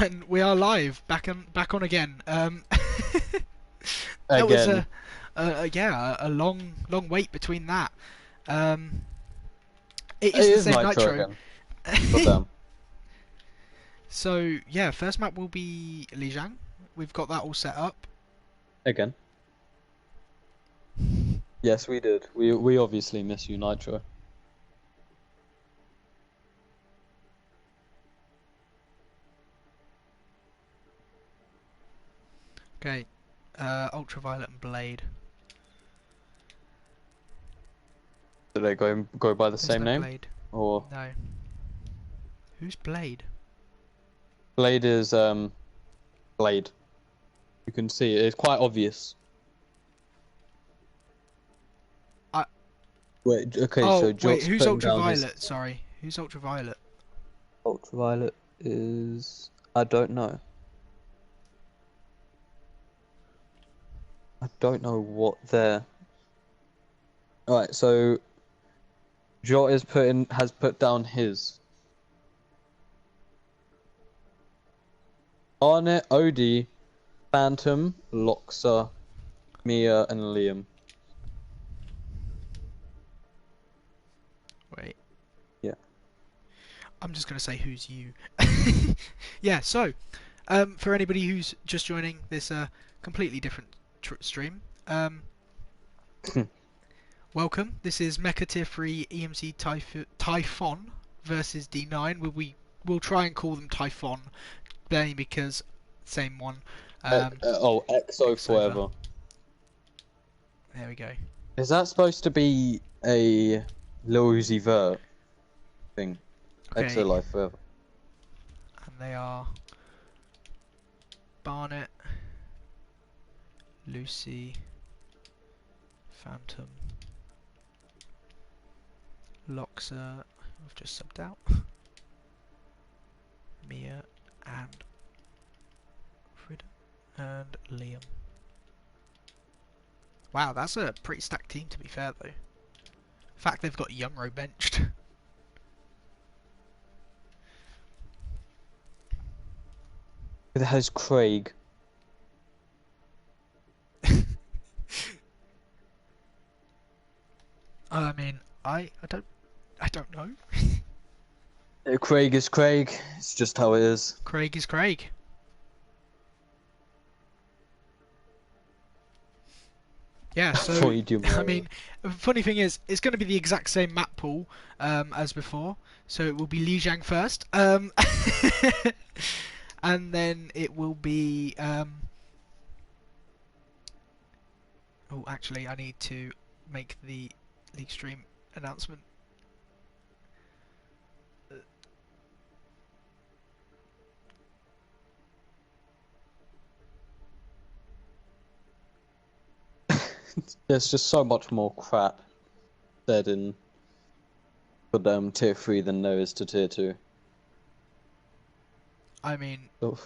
And we are live, back on again. That was Again. a long wait between that. Um, it It is the is same Nitro Nitro. again. God damn. So yeah, first map will be Lijiang. We've got that all set up. Again. Yes, we did. We obviously miss you, Nitro. Okay, Ultraviolet and Blade. Do they go by the There's same no name? Blade. Or No. Who's Blade? Blade is Blade. You can see it. It's quite obvious. I. Wait, okay, so Oh wait, Jot's who's putting down his Ultraviolet? Sorry, who's Ultraviolet? Ultraviolet is I don't know. I don't know what they're Alright, so Jot has put down his Arnett, Odie, Phantom, Loxa, Mia, and Liam. Wait. Yeah. I'm just gonna say who's you. Yeah. So, for anybody who's just joining this completely different stream, welcome. This is Meka T3 EMC Typhon versus D9. We'll try and call them Typhon, mainly because same one. XO forever. There we go. Is that supposed to be a Lil Uzi Vert thing? Okay. XO Life Forever. And they are Barnet, Lucy, Phantom, Loxa, I've just subbed out, Mia, and Frida, and Liam. Wow, that's a pretty stacked team to be fair though. In fact, they've got Youngro benched. It has Craig. I mean, I don't know. Craig is Craig. It's just how it is. Craig is Craig. Yeah, so I mean, the funny thing is, it's going to be the exact same map pool as before. So it will be Lijiang first, and then it will be. Oh, actually, I need to make the league stream announcement. There's just so much more crap said in for tier 3 than there is to tier 2. I mean, your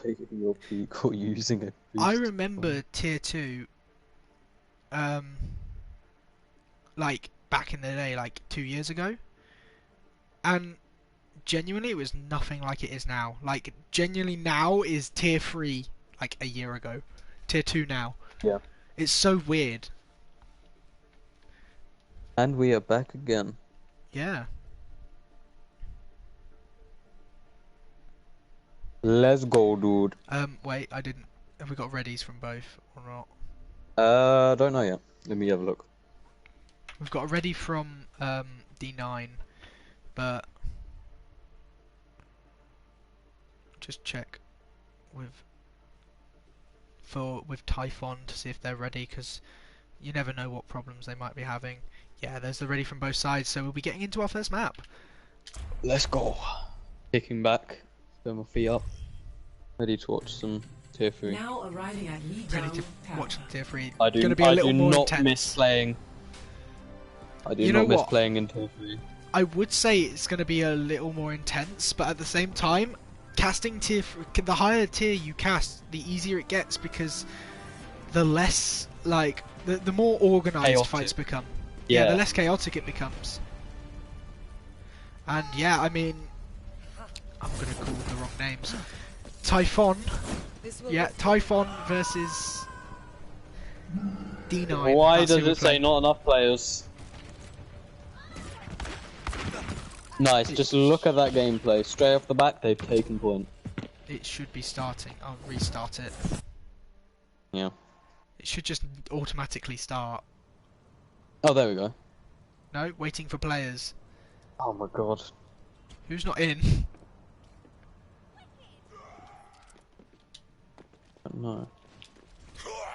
peak or using a boost. I remember tier 2, like back in the day, like 2 years ago, and genuinely it was nothing like it is now. Like genuinely now is tier 3 like a year ago, tier 2 now. Yeah. It's so weird. And we are back again. Yeah. Let's go, dude. Wait, I didn't. Have we got readies from both or not? Don't know yet. Let me have a look. We've got a ready from D9, but just check with Typhon to see if they're ready, because you never know what problems they might be having. Yeah, there's the ready from both sides, so we'll be getting into our first map. Let's go. Kicking back, turn my feet up, ready to watch some tier 3. Now arriving at Ready to watch tier 3. I do, Gonna be a little more not intense. miss playing. I do You not know miss what? playing in tier 3. I would say it's going to be a little more intense, but at the same time, casting the higher tier you cast, the easier it gets, because the less, like, the more organised Chaotic. fights become. Yeah, the less chaotic it becomes. And yeah, I mean, I'm going to call the wrong names. Typhon. Yeah, Typhon versus D9. Why That's who does we're it say playing. not enough players? Nice, just look at that gameplay. Straight off the back, they've taken point. It should be starting. I'll restart it. Yeah. It should just automatically start. Oh, there we go. No, waiting for players. Oh my god. Who's not in? No.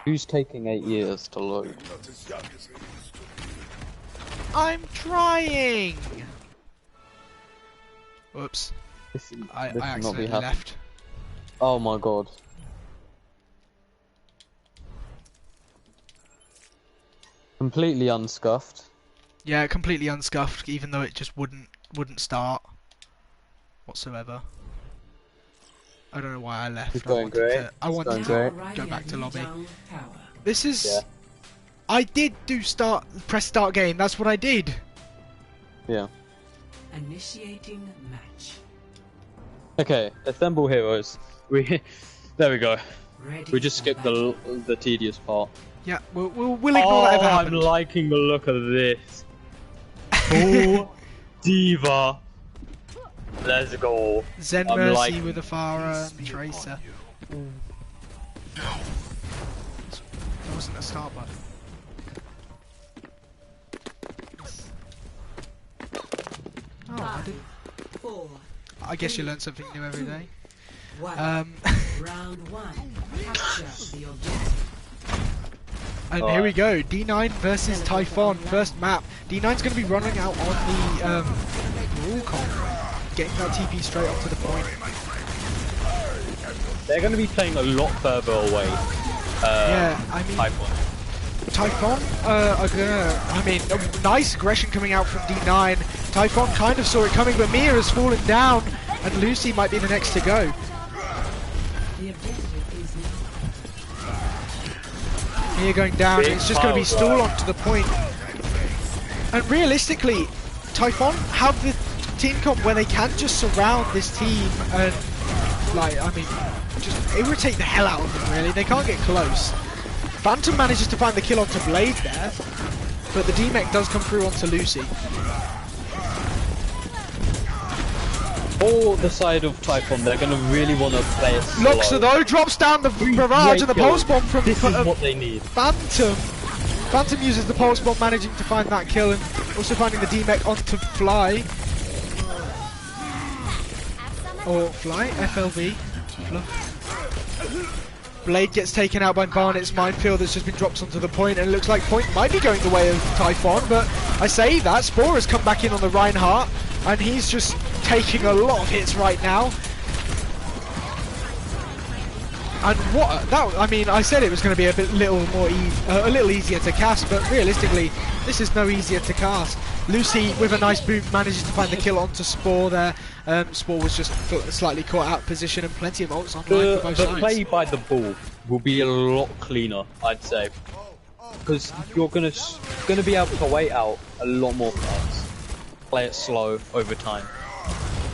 Who's taking 8 years to load? I'm trying! Whoops. I This should not be accidentally happening. left. Oh my god. Completely unscuffed. Yeah, completely unscuffed, even though it just wouldn't start whatsoever. I don't know why I left. It's going great. I wanted going to great. go back to lobby. This is. Yeah. I did do press start game. That's what I did. Yeah. Initiating match. Okay, assemble heroes. There we go. Ready We just for skipped battle. the tedious part. Yeah, we'll ignore that ever I'm happened. liking the look of this. Full diva. Let's go. Zen I'm Mercy liking with a Farah and Tracer. That wasn't a start button. Oh, I didn't. 4, I guess you learn something new every day. 1. Um, Round 1. Capture the objective. and here we go. D9 versus Typhon. First map. D9's going to be running out on the rule comp, getting that TP straight up to the point. They're going to be playing a lot further away. Yeah, I mean, Typhon are gonna. I mean, nice aggression coming out from D9. Typhon kind of saw it coming, but Mia has fallen down, and Lucy might be the next to go. The objective is now. Mia going down. Big It's just going to be pile stall drive. onto the point. And realistically, Typhon have the team comp where they can just surround this team and, like, I mean, just irritate the hell out of them. Really, they can't get close. Phantom manages to find the kill onto Blade there, but the D-Mech does come through onto Lucy. Or the side of Typhon, they're going to really want to play it slow. Luxor though drops down the barrage and the pulse bomb from This is what they need. Phantom. Phantom uses the pulse bomb, managing to find that kill and also finding the D-Mech onto Fly. Or Fly, FLV. Blade gets taken out by Barnett's minefield that's just been dropped onto the point, and it looks like point might be going the way of Typhon, but I say that, Spore has come back in on the Reinhardt, and he's just taking a lot of hits right now. And I mean, I said it was going to be a little easier to cast, but realistically, this is no easier to cast. Lucy, with a nice boot, manages to find the kill onto Spore there. Spore was just slightly caught out of position, and plenty of ults online for both The sides. play by the ball will be a lot cleaner, I'd say, because you're gonna be able to wait out a lot more cards, play it slow over time.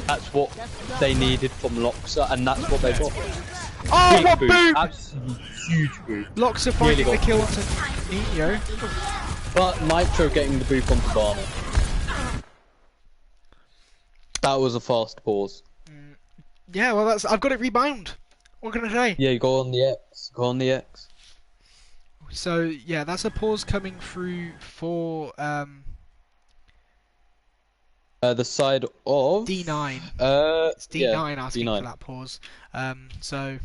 That's what they needed from Luxor, and that's what they got. Oh, Big what boot, boot! absolutely huge boot. Luxor finding Really the kill onto Nino. But Nitro getting the boot onto Barnet. That was a fast pause. Yeah, well, I've got it rebound. What can I say? Yeah, you go on the X. Go on the X. So yeah, that's a pause coming through for The side of D9. It's D9 yeah, asking D9. for that pause. So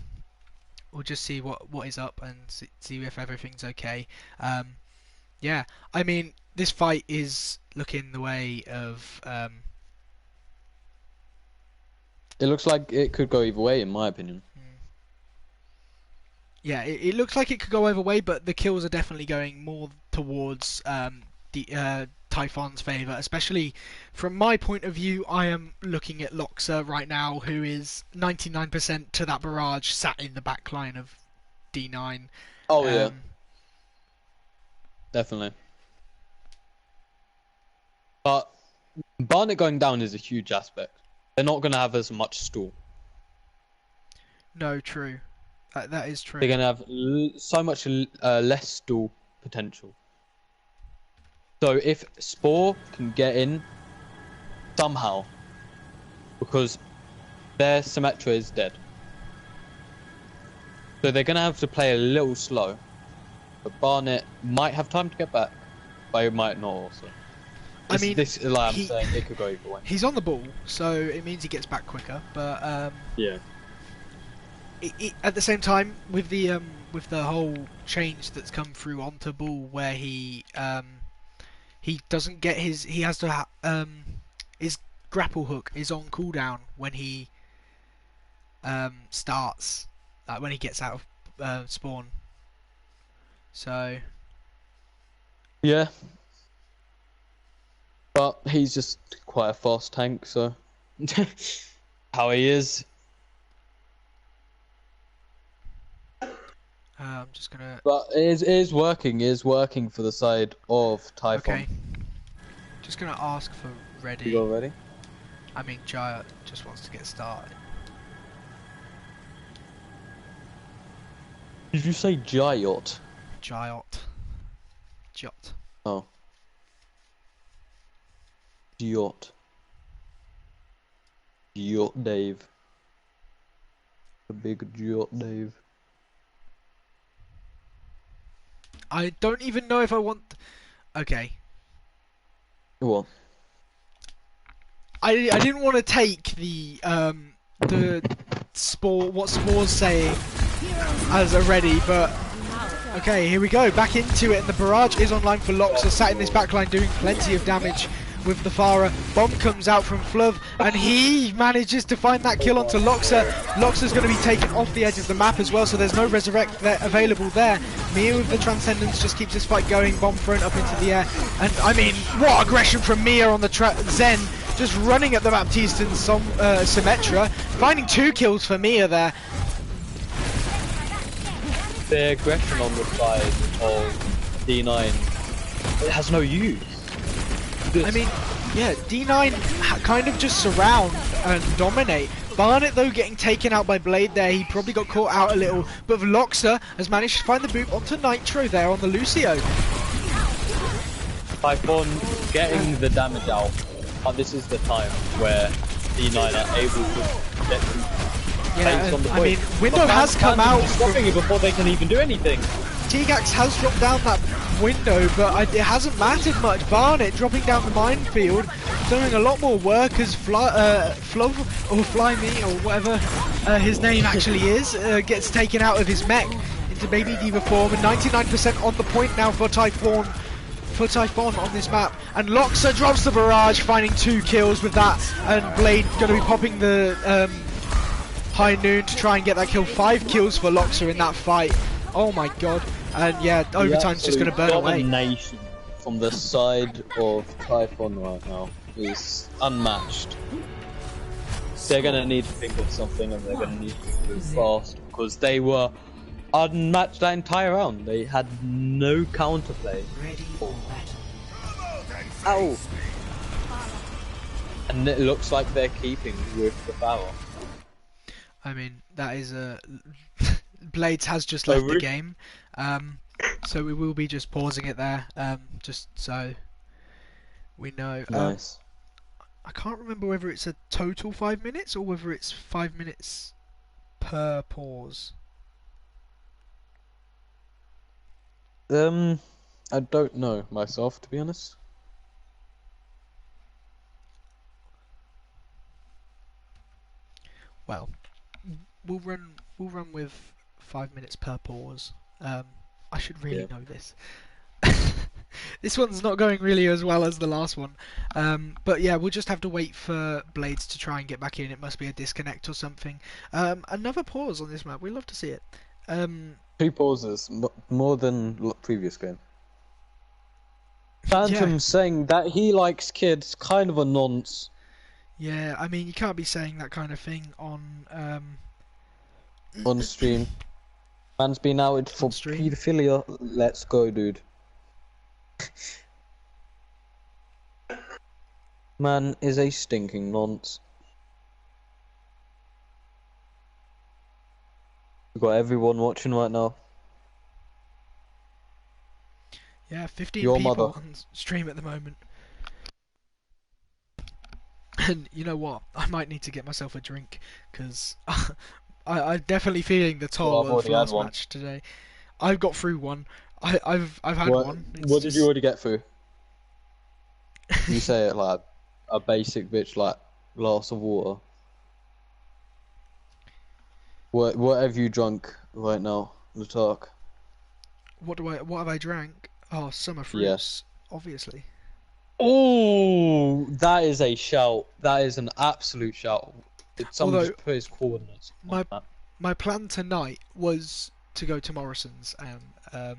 we'll just see what is up and see if everything's okay. Yeah, I mean, this fight is looking the way of. It looks like it could go either way, in my opinion. Yeah, it looks like it could go either way, but the kills are definitely going more towards Typhon's favour, especially from my point of view. I am looking at Luxor right now, who is 99% to that barrage sat in the back line of D9. Oh yeah, definitely. But Barnet going down is a huge aspect. They're not going to have as much stall. No, true. That is They're true. gonna have so much less stall potential. So if Spore can get in somehow, because their Symmetra is dead, so they're gonna have to play a little slow. But Barnet might have time to get back, but it might not also. I mean, Like I'm he saying, it could go either way. he's on the ball, so it means he gets back quicker. But Yeah. at the same time, with the whole change that's come through onto ball, where he doesn't get he has to his grapple hook is on cooldown when he starts, like when he gets out of spawn. So Yeah. But he's just quite a fast tank, so how he is. I'm just gonna. But it is working for the side of Typhon. Okay. Just gonna ask for ready. You got ready? I mean, Giant just wants to get started. Did you say Giot? Giot. Jot. Oh. Giot. Giot Dave. The big Giot Dave. I don't even know if I want. Okay. What? I didn't want to take the what Spore's saying as a ready, but okay, here we go, back into it, and the barrage is online for Loxer, sat in this backline doing plenty of damage with the Farah. Bomb comes out from Fluv, and he manages to find that kill onto Loxer. Loxer's going to be taken off the edge of the map as well, so there's no resurrect there available there. Mia with the Transcendence just keeps this fight going, bomb thrown up into the air, and I mean, what aggression from Mia on the Zen, just running at the Baptiste and Symmetra, finding 2 kills for Mia there. The aggression on the side of D9, it has no use. I mean, yeah, D9 kind of just surround and dominate. Barnet, though, getting taken out by Blade there. He probably got caught out a little. But Vloxa has managed to find the boot onto Nitro there on the Lucio. Typhon getting the damage out. And this is the time where D9 are able to get Yeah, on the I point. mean, Window has come out. Stopping it before they can even do anything. T-Gax has dropped down that window, but it hasn't mattered much. Barnet dropping down the minefield, doing a lot more work as Flov, or Fly Me, or whatever his name actually is, gets taken out of his mech into Baby Diva form, and 99% on the point now for Typhon. On this map, and Loxer drops the barrage, finding 2 kills with that, and Blade going to be popping the High Noon to try and get that kill. 5 kills for Loxer in that fight. Oh my god. And yeah, overtime's just going to burn away. Domination from the side of Typhon right now is unmatched. They're going to need to think of something, and they're going to need to move fast, because they were unmatched that entire round. They had no counterplay. Ready for battle. Ow! And it looks like they're keeping with the power. I mean, that is a... Blades has just left the game, so we will be just pausing it there, just so we know. Nice. I can't remember whether it's a total 5 minutes or whether it's 5 minutes per pause. I don't know myself, to be honest. Well, we'll run with 5 minutes per pause. I should really know this. This one's not going really as well as the last one. But yeah, we'll just have to wait for Blades to try and get back in. It must be a disconnect or something. Another pause on this map. We love to see it. 2 pauses, more than previous game. Phantom saying that he likes kids, kind of a nonce. Yeah, I mean, you can't be saying that kind of thing on stream. Man's been outed for paedophilia. Let's go, dude. Man is a stinking nonce. We've got everyone watching right now. Yeah, 15 Your mother. people on stream at the moment. And you know what? I might need to get myself a drink because I'm definitely feeling the Well, toll I've of already had last one. match today. I've got through one. I've had What? one. It's What did you just already get through? You say it like a basic bitch, like glass of water. What have you drunk right now, the talk? what have I drank? Oh, summer Yes. fruits, obviously. Oh, that is a shout. That is an absolute shout. Did someone Although just put his coordinates on my that? my plan tonight was to go to Morrison's and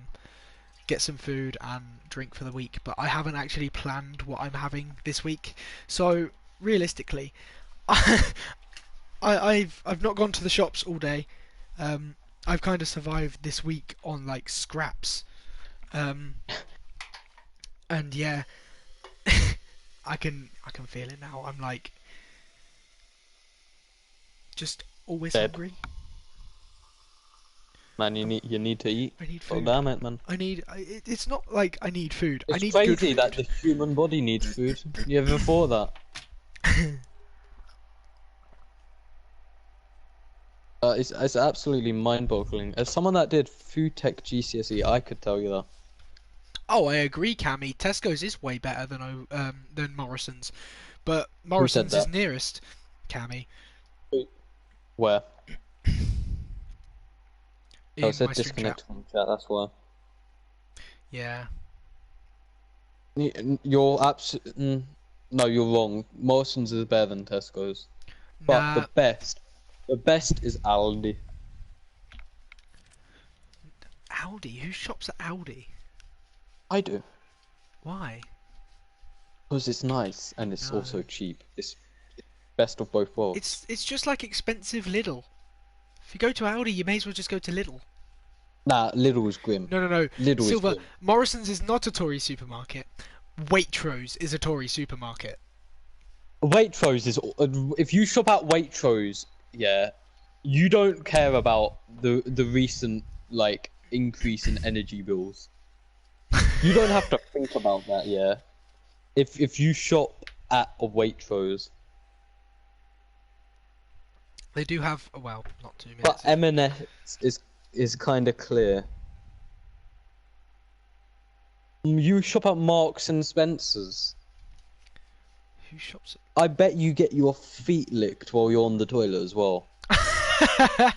get some food and drink for the week, but I haven't actually planned what I'm having this week. So realistically, I've not gone to the shops all day. I've kind of survived this week on like scraps, um, and yeah, I can feel it now. I'm like just always Dead. hungry. Man, you need to eat. I need Oh food. damn it, man. It's not like I need food. I It's need good crazy that food. the human body needs food. You ever thought that? It's absolutely mind-boggling. As someone that did food tech GCSE, I could tell you that. Oh, I agree, Cammy. Tesco's is way better than Morrison's, but Who said Morrison's is that? nearest. Cammy Where? I in my said stream chat. disconnect from chat. That's why. Yeah. You're no, you're wrong. Morrison's is better than Tesco's, but Nah. the best is Aldi. Aldi. Who shops at Aldi? I do, Why? because it's nice and it's No. also cheap. It's best of both worlds. It's just like expensive Lidl. If you go to Aldi, you may as well just go to Lidl. Nah, Lidl is grim. No, no, no. Lidl is Silver. grim. Morrison's is not a Tory supermarket. Waitrose is a Tory supermarket. Waitrose is if you shop at Waitrose, yeah, you don't care about the recent like increase in energy bills. You don't have to think about that, yeah. If you shop at a Waitrose, They do have, well, not 2 minutes. but M&S is kind of clear. You shop at Marks and Spencers. Who shops I bet you get your feet licked while you're on the toilet as well. at...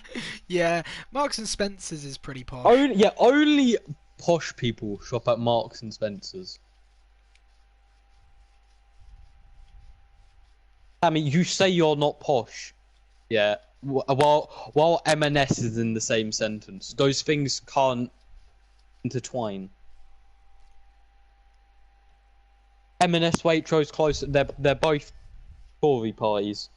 Yeah, Marks and Spencer's is pretty posh. Only posh people shop at Marks and Spencers. I mean, you say you're not posh, yeah. While M&S is in the same sentence, those things can't intertwine. M&S, Waitrose, close. They're both Tory parties.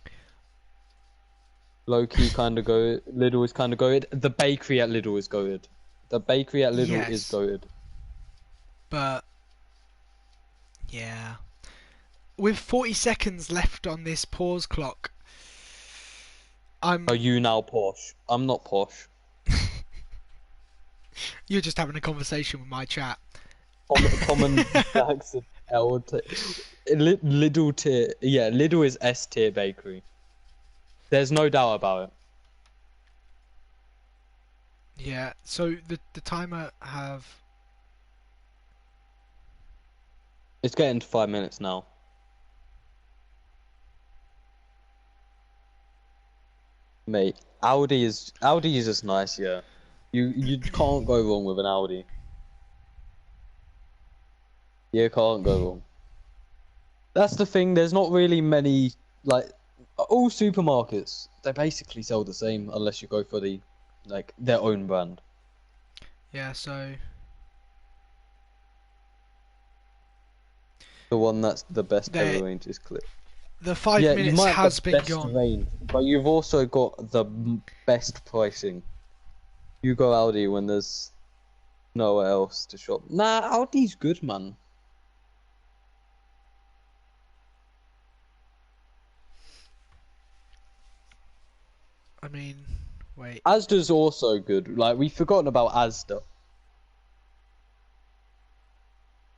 Low key kind of go. Lidl is kind of goated. The bakery at Lidl is goated. The bakery at Lidl is Yes. goated. But yeah, with 40 seconds left on this pause clock, Are you now posh? I'm not posh. you're just having a conversation with my chat. Common Jackson L tier. Lidl tier. Yeah, Lidl is S tier bakery. There's no doubt about it. Yeah, so the timer have... It's getting to 5 minutes now. Mate, Audi is just nice, yeah. You can't go wrong with an Audi. You can't go wrong. That's the thing. There's not really many like all supermarkets. They basically sell the same unless you go for the like their own brand. Yeah, so... The one that's the best They- ever range is clear. The 5 Yeah, you minutes might have has the been best gone. range, but you've also got the best pricing. You go Aldi when there's nowhere else to shop. Nah, Aldi's good, man. I mean, Wait. Asda's also good. Like, we've forgotten about Asda.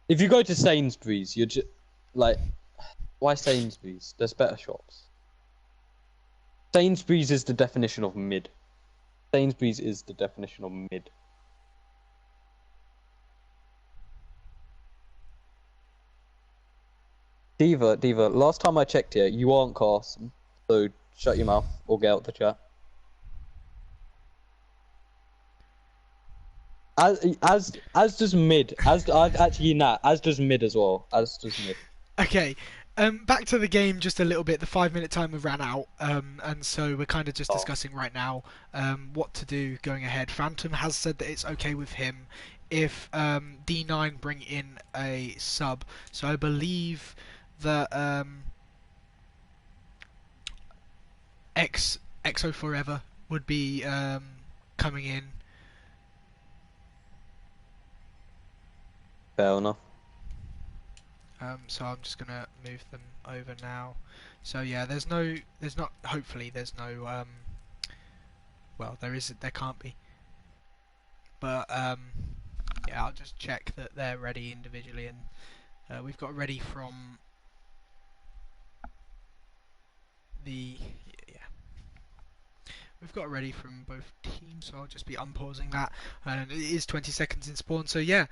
If you go to Sainsbury's, you're just like, why Sainsbury's? There's better shops. Sainsbury's is the definition of mid. Sainsbury's is the definition of mid. Diva, last time I checked here, you aren't Carson, so shut your mouth or get out the chat. As does mid. As does mid as well. As does mid. Okay. Back to the game just a little bit. The 5-minute timer ran out, and so we're kind of just discussing right now what to do going ahead. Phantom has said that it's okay with him if D9 bring in a sub. So I believe that Exo Forever would be coming in. Fair enough. So I'm just gonna move them over now. So yeah, hopefully there's no, well, there can't be. But yeah, I'll just check that they're ready individually, and we've got ready from we've got ready from both teams, so I'll just be unpausing that, and it is 20 seconds in spawn, so yeah.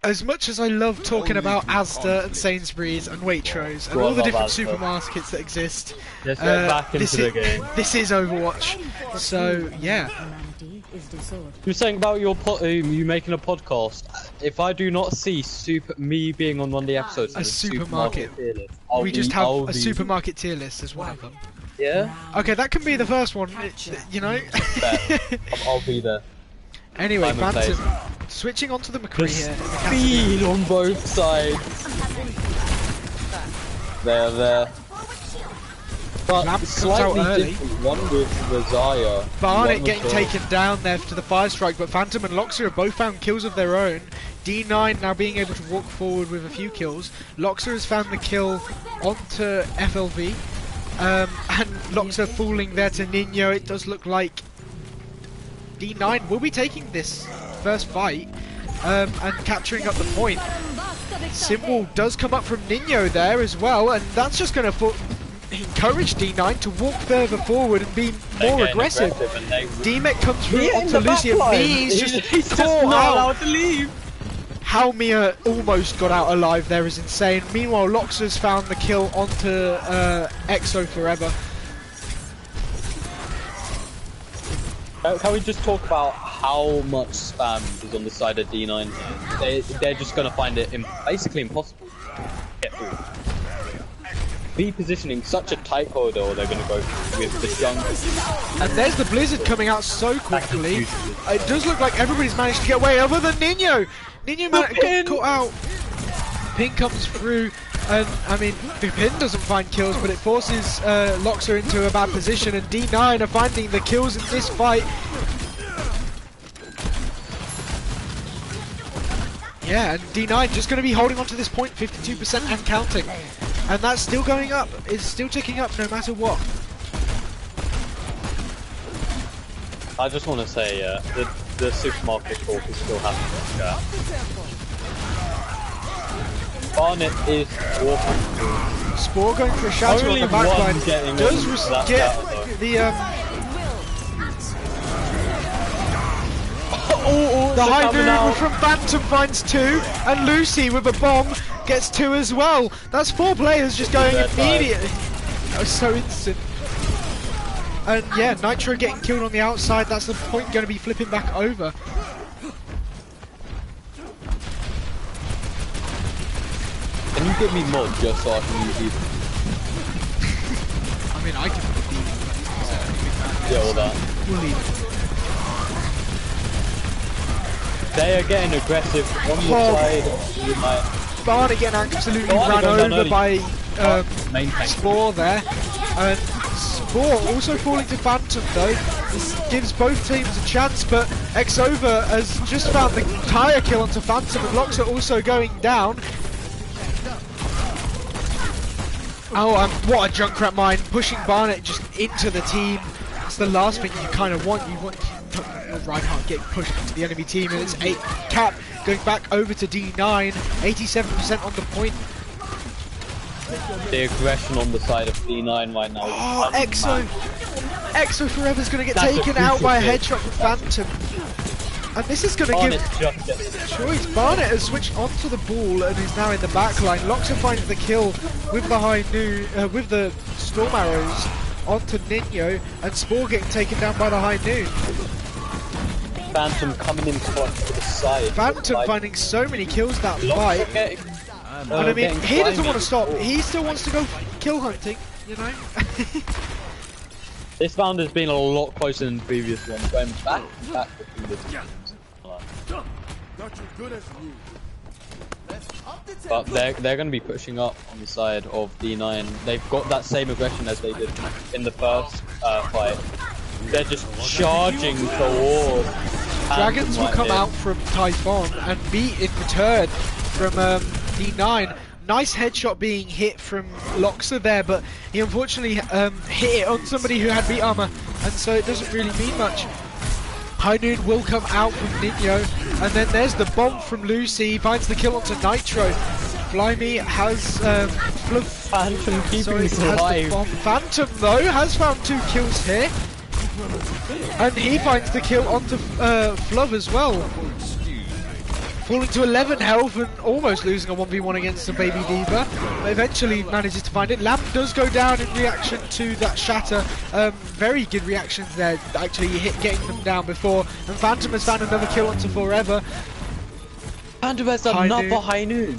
As much as I love talking about Asda and Sainsbury's and Waitrose and all the different supermarkets that exist, Let's get back into the game. This is Overwatch, so yeah. is disordered. You were saying about your you making a podcast. If I do not see me being on one of the episodes, A supermarket. tier list, We just have a supermarket tier list as one of them. Yeah, Okay, that can be the first one, you know? I'll be there. Anyway, Time and Phantom, place. switching onto the McCree here. Speed on both sides. There. But Lamp comes slightly out early. different. One with Rosaya. Barnet one getting with taken down there to the fire strike, but Phantom and Loxer have both found kills of their own. D9 now being able to walk forward with a few kills. Loxer has found the kill onto FLV. And Loxer falling there to Nino. It does look like D9 will be taking this first fight and capturing up the point. Symbol does come up from Nino there as well, and that's just going to encourage D9 to walk further forward and be more aggressive. D-Mech comes through onto Lucy, and Mia's just caught out. Allowed to leave. How Mia almost got out alive there is insane. Meanwhile, Loxer's found the kill onto Exo Forever. Can we just talk about how much spam is on the side of D9 here? They're just going to find it basically impossible to get through. B positioning such a tight corridor, they're going to go with the jungle. And there's the Blizzard coming out so quickly. It does look like everybody's managed to get away other than Nino. Nino got caught out. Ping comes through, and I mean, the pin doesn't find kills, but it forces Loxer into a bad position, and D9 are finding the kills in this fight. Yeah, and D9 just going to be holding on to this point, 52% and counting. And that's still going up. It's still ticking up no matter what. I just want to say, the supermarket talk is still happening in chat. Barnet is walking through. Spore going for a shatter on the backline. Does get the the high variable from Phantom finds 2, and Lucy with a bomb gets 2 as well. That's 4 players just going immediately. That was so instant. And yeah, Nitro getting killed on the outside. That's the point going to be flipping back over. Can you give me mod just so I can use these? I mean, I can leave. Yeah, all that. We'll leave. They are getting aggressive on the side. Barnet getting absolutely ran over by main tank. Spore there. And Spore also falling to Phantom though. This gives both teams a chance, but Xova has just found the tire kill onto Phantom, and Loxer also going down. Oh, what a Junkrat mine, pushing Barnet just into the team. that's the last thing you kind of want. You want Reinhardt getting pushed into the enemy team, and it's 8 Cap going back over to D9, 87% on the point. The aggression on the side of D9 right now. Oh, Exo Forever's going to get That's taken a out by a crucial headshot from Phantom. And this is going to give choice. Barnet has switched onto the ball and is now in the back line. Loxer finds the kill with the high noon, with the Storm Arrows onto Nino, and Spore getting taken down by the high noon. Phantom coming in front to the side. Phantom finding so many kills that fight. And I mean, he doesn't want to stop. He still wants to go kill hunting, you know? This round has been a lot closer than the previous one, going back and back between the teams. But they're going to be pushing up on the side of D9. They've got that same aggression as they did in the first fight. They're just charging towards. Dragons will come out from Typhon and beat in return from D9. Nice headshot being hit from Loxer there, but he unfortunately hit it on somebody who had beat armor, and so it doesn't really mean much. High Noon will come out from Nino, and then there's the bomb from Lucy. He finds the kill onto Nitro. Blimey has Phantom keeping us alive. Phantom though has found 2 kills here, and he finds the kill onto Fluv as well. Falling to 11 health and almost losing a 1v1 against the Baby Diva, but eventually manages to find it. Lamp does go down in reaction to that shatter. Very good reactions there, actually getting them down before. And Phantom has found another kill onto Forever. Phantom has another High Noon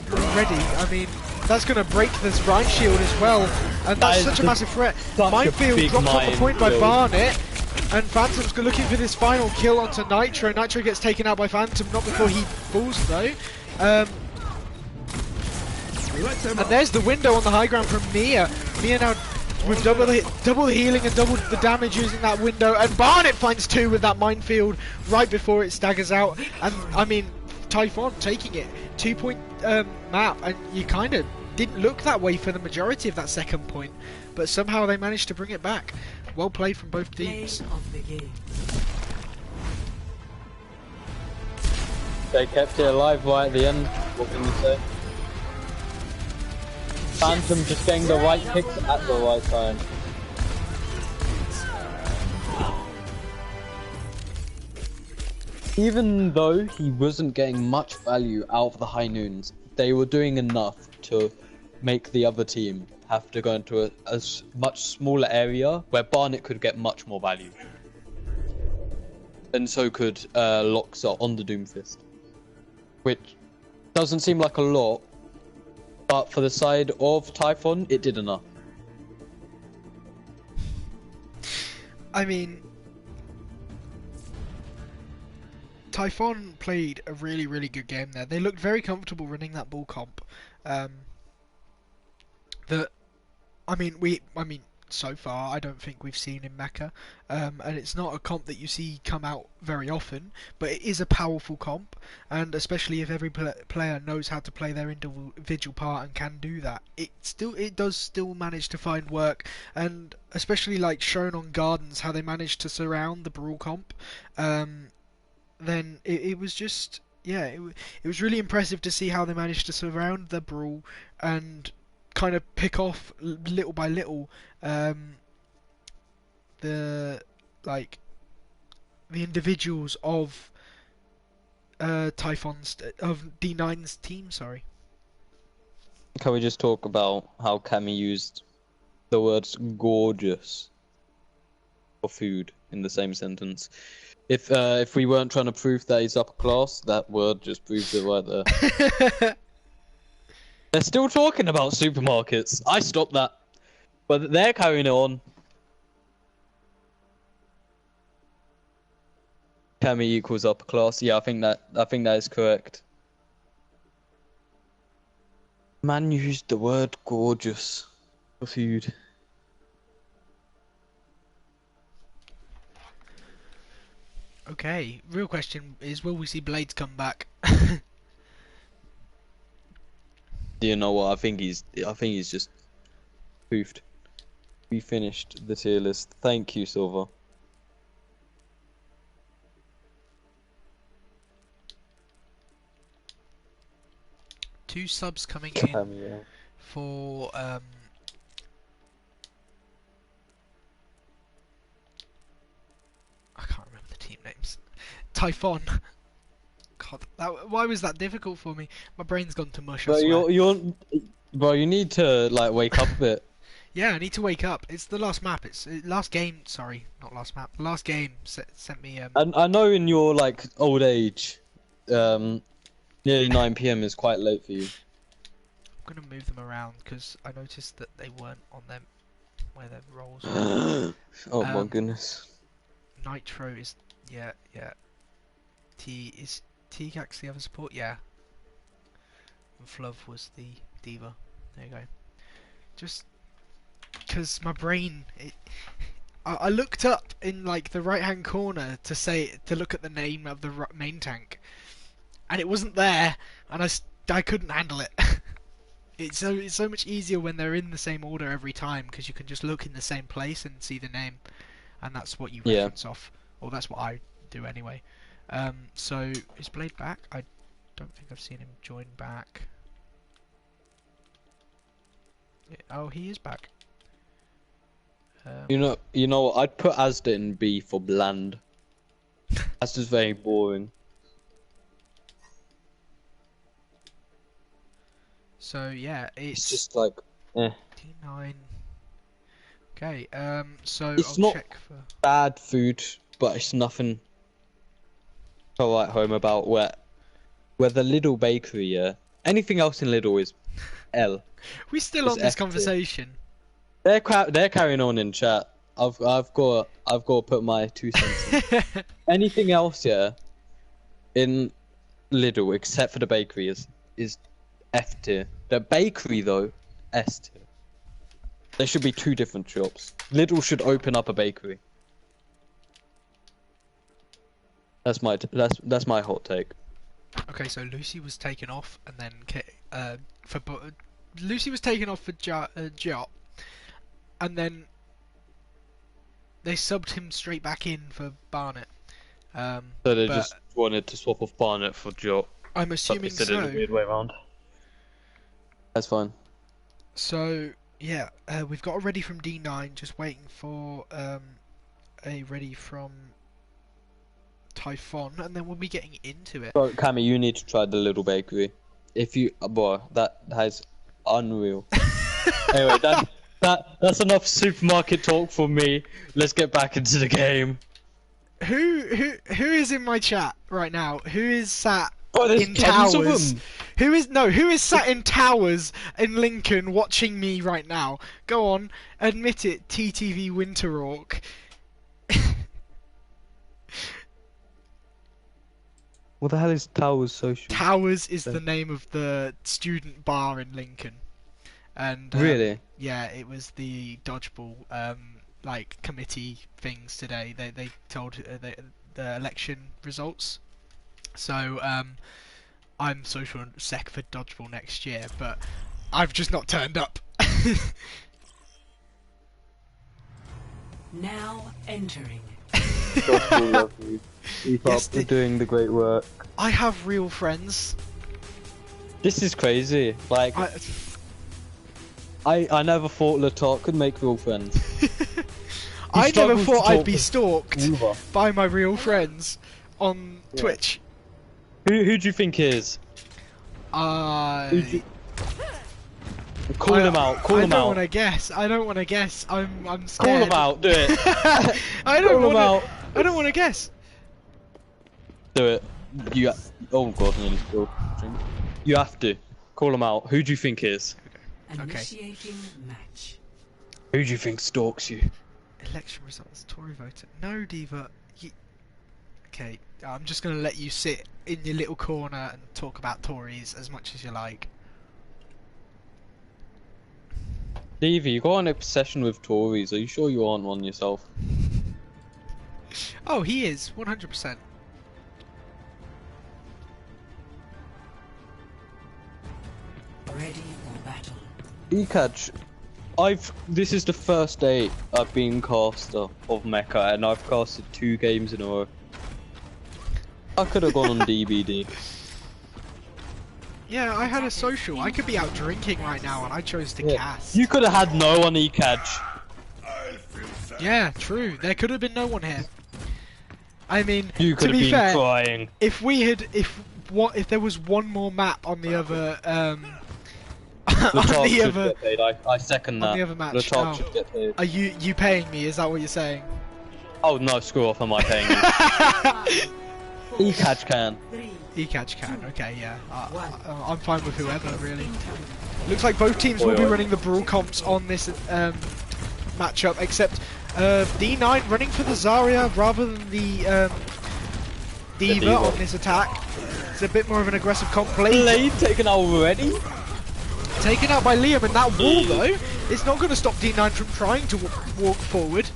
already. I mean, that's going to break this Rhine shield as well, and that's such a massive threat. Minefield drops off the point by Barnet. And Phantom's looking for this final kill onto Nitro. Nitro gets taken out by Phantom, not before he falls though. And there's the window on the high ground from Mia. Mia now with double the healing and double the damage using that window. And Barnet finds 2 with that minefield right before it staggers out. And I mean, Typhon taking it. 2-point map, and you kind of didn't look that way for the majority of that second point. But somehow they managed to bring it back. Well played from both teams. They kept it alive right at the end. What can you say? Phantom just getting the right kicks at the right time. Even though he wasn't getting much value out of the High Noons, they were doing enough to make the other team have to go into a much smaller area where Barnet could get much more value. And so could Loxer on the Doomfist. Which doesn't seem like a lot, but for the side of Typhon, it did enough. I mean, Typhon played a really, really good game there. They looked very comfortable running that ball comp. So far, I don't think we've seen in Meka, and it's not a comp that you see come out very often, but it is a powerful comp, and especially if every player knows how to play their individual part and can do that, it does still manage to find work, and especially like shown on Gardens, how they managed to surround the Brawl comp, then it was just, yeah, it was really impressive to see how they managed to surround the Brawl and kind of pick off little by little the individuals of Typhon's of D9's team. Sorry. Can we just talk about how Cammy used the words "gorgeous" for food in the same sentence? If we weren't trying to prove that he's upper class, that word just proves it right there. They're still talking about supermarkets. I stopped that, but they're carrying it on. Cammy equals upper class. Yeah, I think that is correct. Man used the word "gorgeous" for food. Okay, real question is, will we see Blades come back? You know what? I think he's just poofed. We finished the tier list. Thank you, Silver. Two subs coming in Yeah. for I can't remember the team names. Typhon. God, why was that difficult for me? My brain's gone to mush. I But swear. bro, you need to like wake up a bit. Yeah, I need to wake up. It's the last map. It's last game. Sorry, not last map. The last game sent me. And I know in your like old age, nearly 9 p.m. is quite late for you. I'm gonna move them around because I noticed that they weren't on them where their roles were. Oh my goodness. Nitro is yeah. Is T-Gax the other support? Yeah. And Fluv was the diva. There you go. Just because my brain, I looked up in like the right hand corner to look at the name of the main tank, and it wasn't there, and I couldn't handle it. It's so much easier when they're in the same order every time because you can just look in the same place and see the name, and that's what you reference off, or that's what I do anyway. So is Blade back? I don't think I've seen him join back. Yeah, oh, he is back. You know, I'd put Asda in B for bland. Asda's very boring. So yeah, It's just like, eh. T9. Okay, so It's I'll not check for. bad food, but it's nothing to write home about. Where the Lidl bakery, yeah. Anything else in Lidl is L. We still It's on this F tier. conversation. They're carrying on in chat. I've got to put my 2 cents in. Anything else, yeah, in Lidl except for the bakery is F tier. The bakery though, S tier. There should be 2 different shops. Lidl should open up a bakery. That's my hot take. Okay, so Lucy was taken off, and then Lucy was taken off for Jot, and then they subbed him straight back in for Barnet. So they just wanted to swap off Barnet for Joe. I'm assuming But they did it in a weird way around. That's fine. So yeah, we've got a ready from D9, just waiting for a ready from Typhon, and then we'll be getting into it. Bro, Cammy, you need to try the little bakery. If you, boy, that is unreal. Anyway, that's enough supermarket talk for me. Let's get back into the game. Who is in my chat right now? Who is sat there's in tons of towers? them. Who is sat in towers in Lincoln watching me right now? Go on, admit it, TTV Winterork. What the hell is Towers Social? Towers is the name of the student bar in Lincoln, and Really? yeah, it was the dodgeball like committee things today. They told the election results. So I'm social sec for dodgeball next year, but I've just not turned up. Now entering. Dodgeball love you. Keep Yes, up for doing the great work. I have real friends. This is crazy. Like, I never thought Latok could make real friends. I never struggles thought to I'd talk be with stalked Uber. by my real friends on Twitch. Who do you think is? Call them out. Call I them don't out. want to guess. I don't want to guess. I'm Call scared. them out. Do it. I Call don't them want out. to. I don't want to guess. Do it. Oh god, nearly spilled. You have to. Call them out. Who do you think is? Initiating match. Who do you think stalks you? Election results. Tory voter. No, Diva. Okay, I'm just gonna let you sit in your little corner and talk about Tories as much as you like. Stevie, you got an obsession with Tories. Are you sure you aren't one yourself? Oh, he is 100%. Ready for battle. Ekach, This is the first day I've been caster of Meka, and I've casted 2 games in a row. I could have gone on DBD. Yeah, I had a social. I could be out drinking right now, and I chose to cast. You could have had no one E-catch. Yeah, true. There could have been no one here. I mean, You to could have be been fair, crying. if there was one more map on the other Latark should get paid. I second that. on the other match. Latark should get paid. Are you paying me? Is that what you're saying? Oh no, screw off, am I paying you? E-catch can. E-catch can, okay, yeah. I'm fine with whoever, really. Looks like both teams will be running the Brawl comps on this matchup, except D9 running for the Zarya rather than the D.Va on this attack. It's a bit more of an aggressive comp. Blade taken out already? Taken out by Liam, and that wall, though, is not going to stop D9 from trying to walk forward.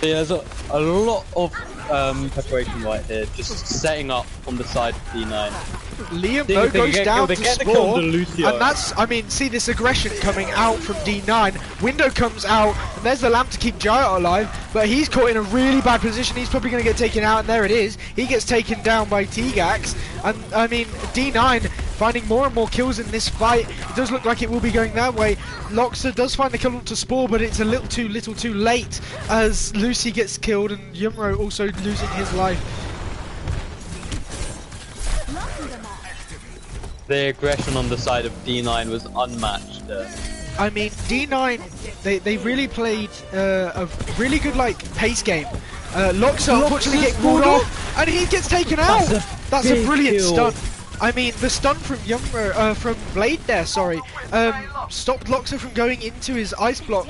There's a lot of preparation right here, just setting up on the side of D9. Liam though goes down to Spore, and that's, I mean, see this aggression coming out from D9. Window comes out, and there's the lamp to keep Giant alive, but he's caught in a really bad position. He's probably going to get taken out, and there it is. He gets taken down by T-Gax, and I mean, D9 finding more and more kills in this fight. It does look like it will be going that way. Loxa does find the kill onto Spore, but it's a little too late as Lucy gets killed, and Yumro also losing his life. The aggression on the side of D9 was unmatched there. I mean, D9, they really played a really good pace game. Loxa unfortunately getting pulled off, and he gets taken out. That's a brilliant stun. I mean, the stun from from Blade there, sorry, stopped Loxa from going into his ice block,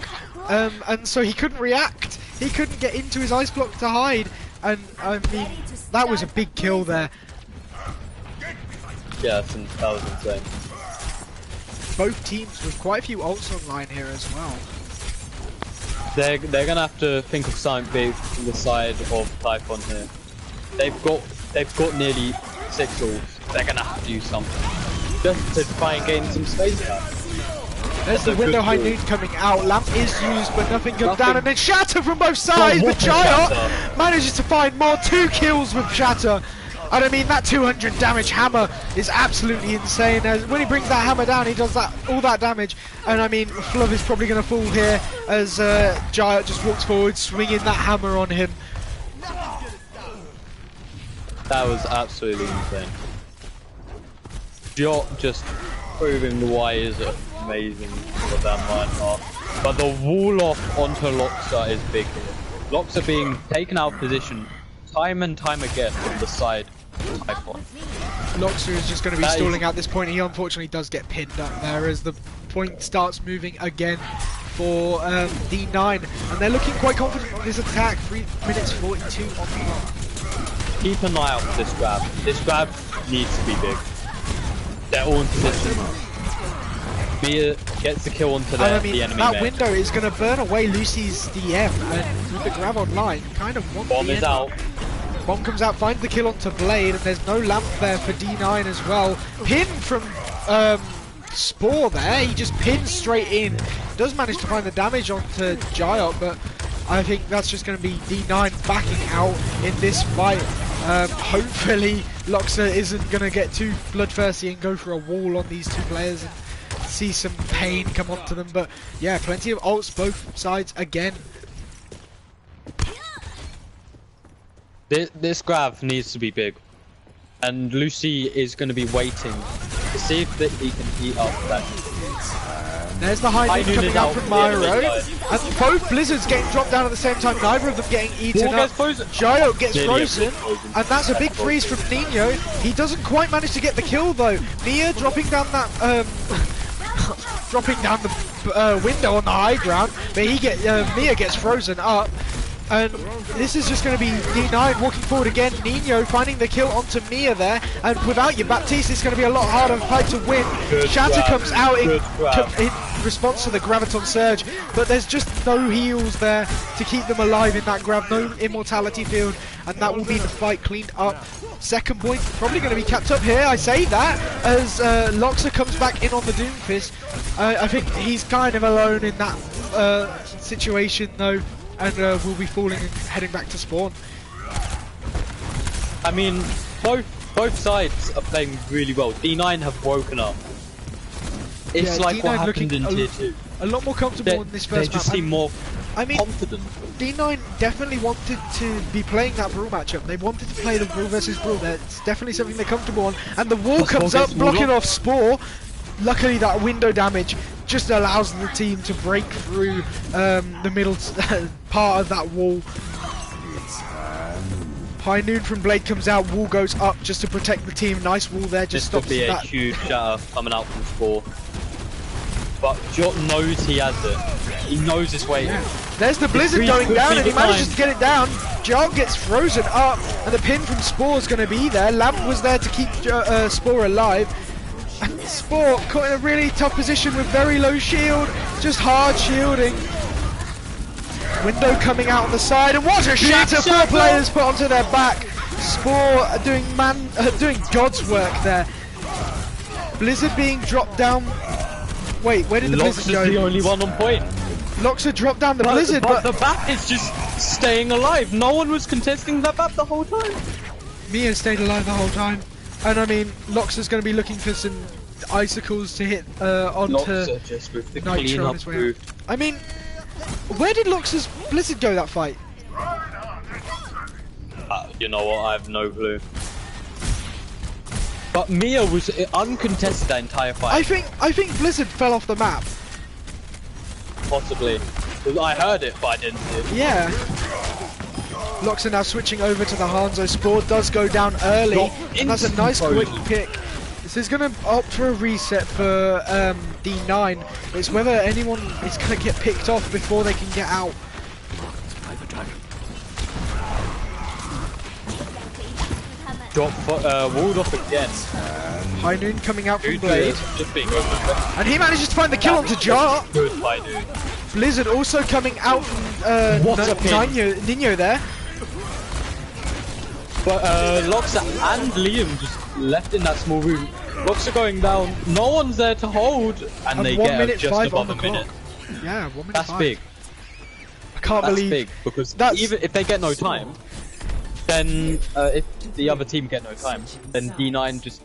and so he couldn't react. He couldn't get into his ice block to hide, and I mean, that was a big kill there. Yeah, that was insane. Both teams with quite a few ults online here as well. They're gonna have to think of something big from the side of Typhon here. They've got nearly 6 ults. They're gonna have to do something just to try and gain some space back. There's the window high noon coming out. Lamp is used, but nothing comes down, and then Shatter from both sides. But Giant manages to find more 2 kills with Shatter. And I mean, that 200 damage hammer is absolutely insane. As when he brings that hammer down, he does all that damage. And I mean, Fluv is probably going to fall here as Giant just walks forward, swinging that hammer on him. That was absolutely insane. Jot just proving why is amazing for that Reinhardt. But the wall off onto Loxa is big here. Loxa being taken out of position time and time again on the side of Typhon. Loxa is just going to be stalling at this point. He unfortunately does get pinned up there as the point starts moving again for D9. And they're looking quite confident on this attack. 3 minutes 42 on the clock. Keep an eye out for this grab. This grab needs to be big. They're all in position. Mia gets the kill onto the enemy. That window is going to burn away Lucy's DM, and with the grab online, kind of wants Bomb the is enemy. out. Bomb comes out, finds the kill onto Blade, and there's no lamp there for D9 as well. Pin from Spore there, he just pins straight in. Does manage to find the damage onto Giant, but I think that's just going to be D9 backing out in this fight. Hopefully Loxa isn't going to get too bloodthirsty and go for a wall on these 2 players and see some pain come onto them, but yeah, plenty of ults both sides again. This grab needs to be big, and Lucy is going to be waiting to see if he can eat up that. There's the high noon coming out from Myro, and both Blizzards getting dropped down at the same time, neither of them getting eaten up. Gio gets frozen, and that's a big freeze from Nino. He doesn't quite manage to get the kill though. Mia dropping down that dropping down the window on the high ground, but Mia gets frozen up. And this is just going to be D9 walking forward again. Nino finding the kill onto Mia there, and without you, Baptiste, it's going to be a lot harder fight to win. Shatter comes out in response to the Graviton Surge, but there's just no heals there to keep them alive in that grab, no immortality field, and that will be the fight cleaned up. Second point probably going to be kept up here, I say that, as Loxa comes back in on the Doomfist. I think he's kind of alone in that situation though, and will be falling and heading back to spawn. I mean, both sides are playing really well. D9 have woken up. It's like D9 what happened in Tier 2. A lot more comfortable in this first They just map. seem more I mean, confident. D9 definitely wanted to be playing that Brawl matchup. They wanted to play the Brawl versus Brawl. That's definitely something they're comfortable on. And the wall comes up, blocking off Spore. Luckily, that window damage just allows the team to break through the middle part of that wall. High Noon from Blade comes out, wall goes up just to protect the team. Nice wall there, just this stops could be that. a huge shatter coming out from Spore. But Jot knows he has it. He knows his way. Yeah. There's the Blizzard going down, and he manages to get it down. Jot gets frozen up, and the pin from Spore is going to be there. Lamp was there to keep Spore alive. And Spore caught in a really tough position with very low shield, just hard shielding. Window coming out on the side, and what a shatter! 4 players put onto their back. Spore doing God's work there. Blizzard being dropped down. Wait, where did the Blizzard go? Lox is the only one on point. Loxa dropped down the Blizzard, but the BAP is just staying alive. No one was contesting that BAP the whole time. Mia stayed alive the whole time. And I mean, Loxa's going to be looking for some icicles to hit onto Loxa just with the Nitro clean on up his way move. out. I mean, where did Loxa's Blizzard go that fight? You know what? I have no clue. But Mia was uncontested that entire fight. I think Blizzard fell off the map. Possibly. I heard it, but I didn't see it. Yeah. Loxa now switching over to the Hanzo. Spore does go down early, and that's a nice quick pick. This is going to opt for a reset for D9. It's whether anyone is going to get picked off before they can get out. Walled off again. High Noon coming out from Blade. Just being open. And he manages to find the kill onto Jar. Good fight, dude. Blizzard also coming out from Nino there. But Loxa and Liam just left in that small room. Loxa going down. No one's there to hold, and they get just above a minute. Yeah, 1 minute. That's 5. big. I can't believe. That's big because even if they get no time, then if the other team get no time, then D9 just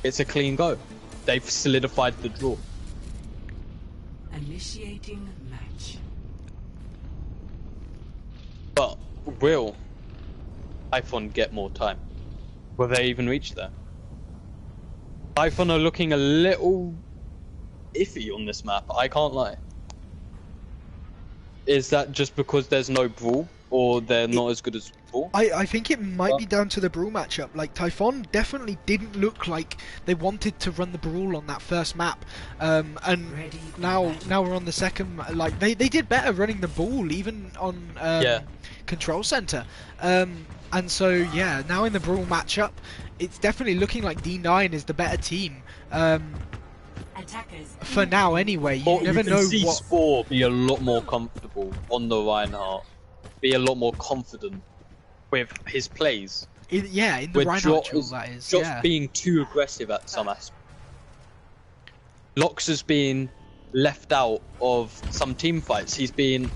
it's a clean go. They've solidified the draw. Initiating match. But will Typhon get more time? Will they even reach there? Typhon are looking a little iffy on this map, I can't lie. Is that just because there's no brawl, or they're not as good as brawl? I think it might be down to the Brawl matchup. Like, Typhon definitely didn't look like they wanted to run the Brawl on that first map. And now we're on the second. Like, they did better running the ball, even on Control Center. And so, yeah, now in the Brawl matchup, it's definitely looking like D9 is the better team. For now, anyway. You never know you can see what. Spore be a lot more comfortable on the Reinhardt, be a lot more confident with his plays. In the Reinhardt duel, that is. Just being too aggressive at some aspect. Loxa's being left out of some team fights. He's being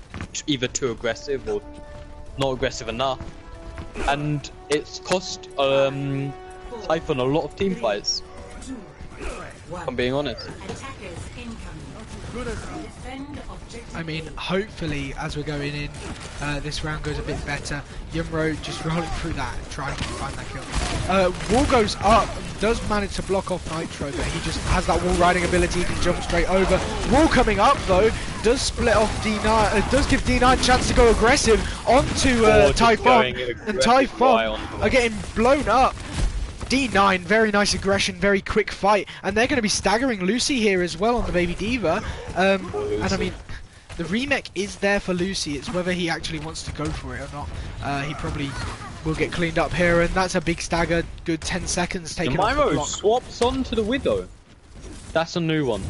either too aggressive or not aggressive enough, and it's cost Typhon a lot of team fights. If I'm being honest. I mean, hopefully, as we're going in, this round goes a bit better. Yumro just rolling through that, trying to find that kill. Wall goes up, does manage to block off Nitro, but he just has that wall riding ability, he can jump straight over. Wall coming up though, does split off D9, does give D9 a chance to go aggressive onto Typhon, and Typhon are getting blown up. D9, very nice aggression, very quick fight, and they're going to be staggering Lucy here as well on the Baby Diva. And I mean, the remake is there for Lucy, it's whether he actually wants to go for it or not. He probably will get cleaned up here, and that's a big stagger, good 10 seconds taken off the Myro block. swaps onto the Widow. That's a new one.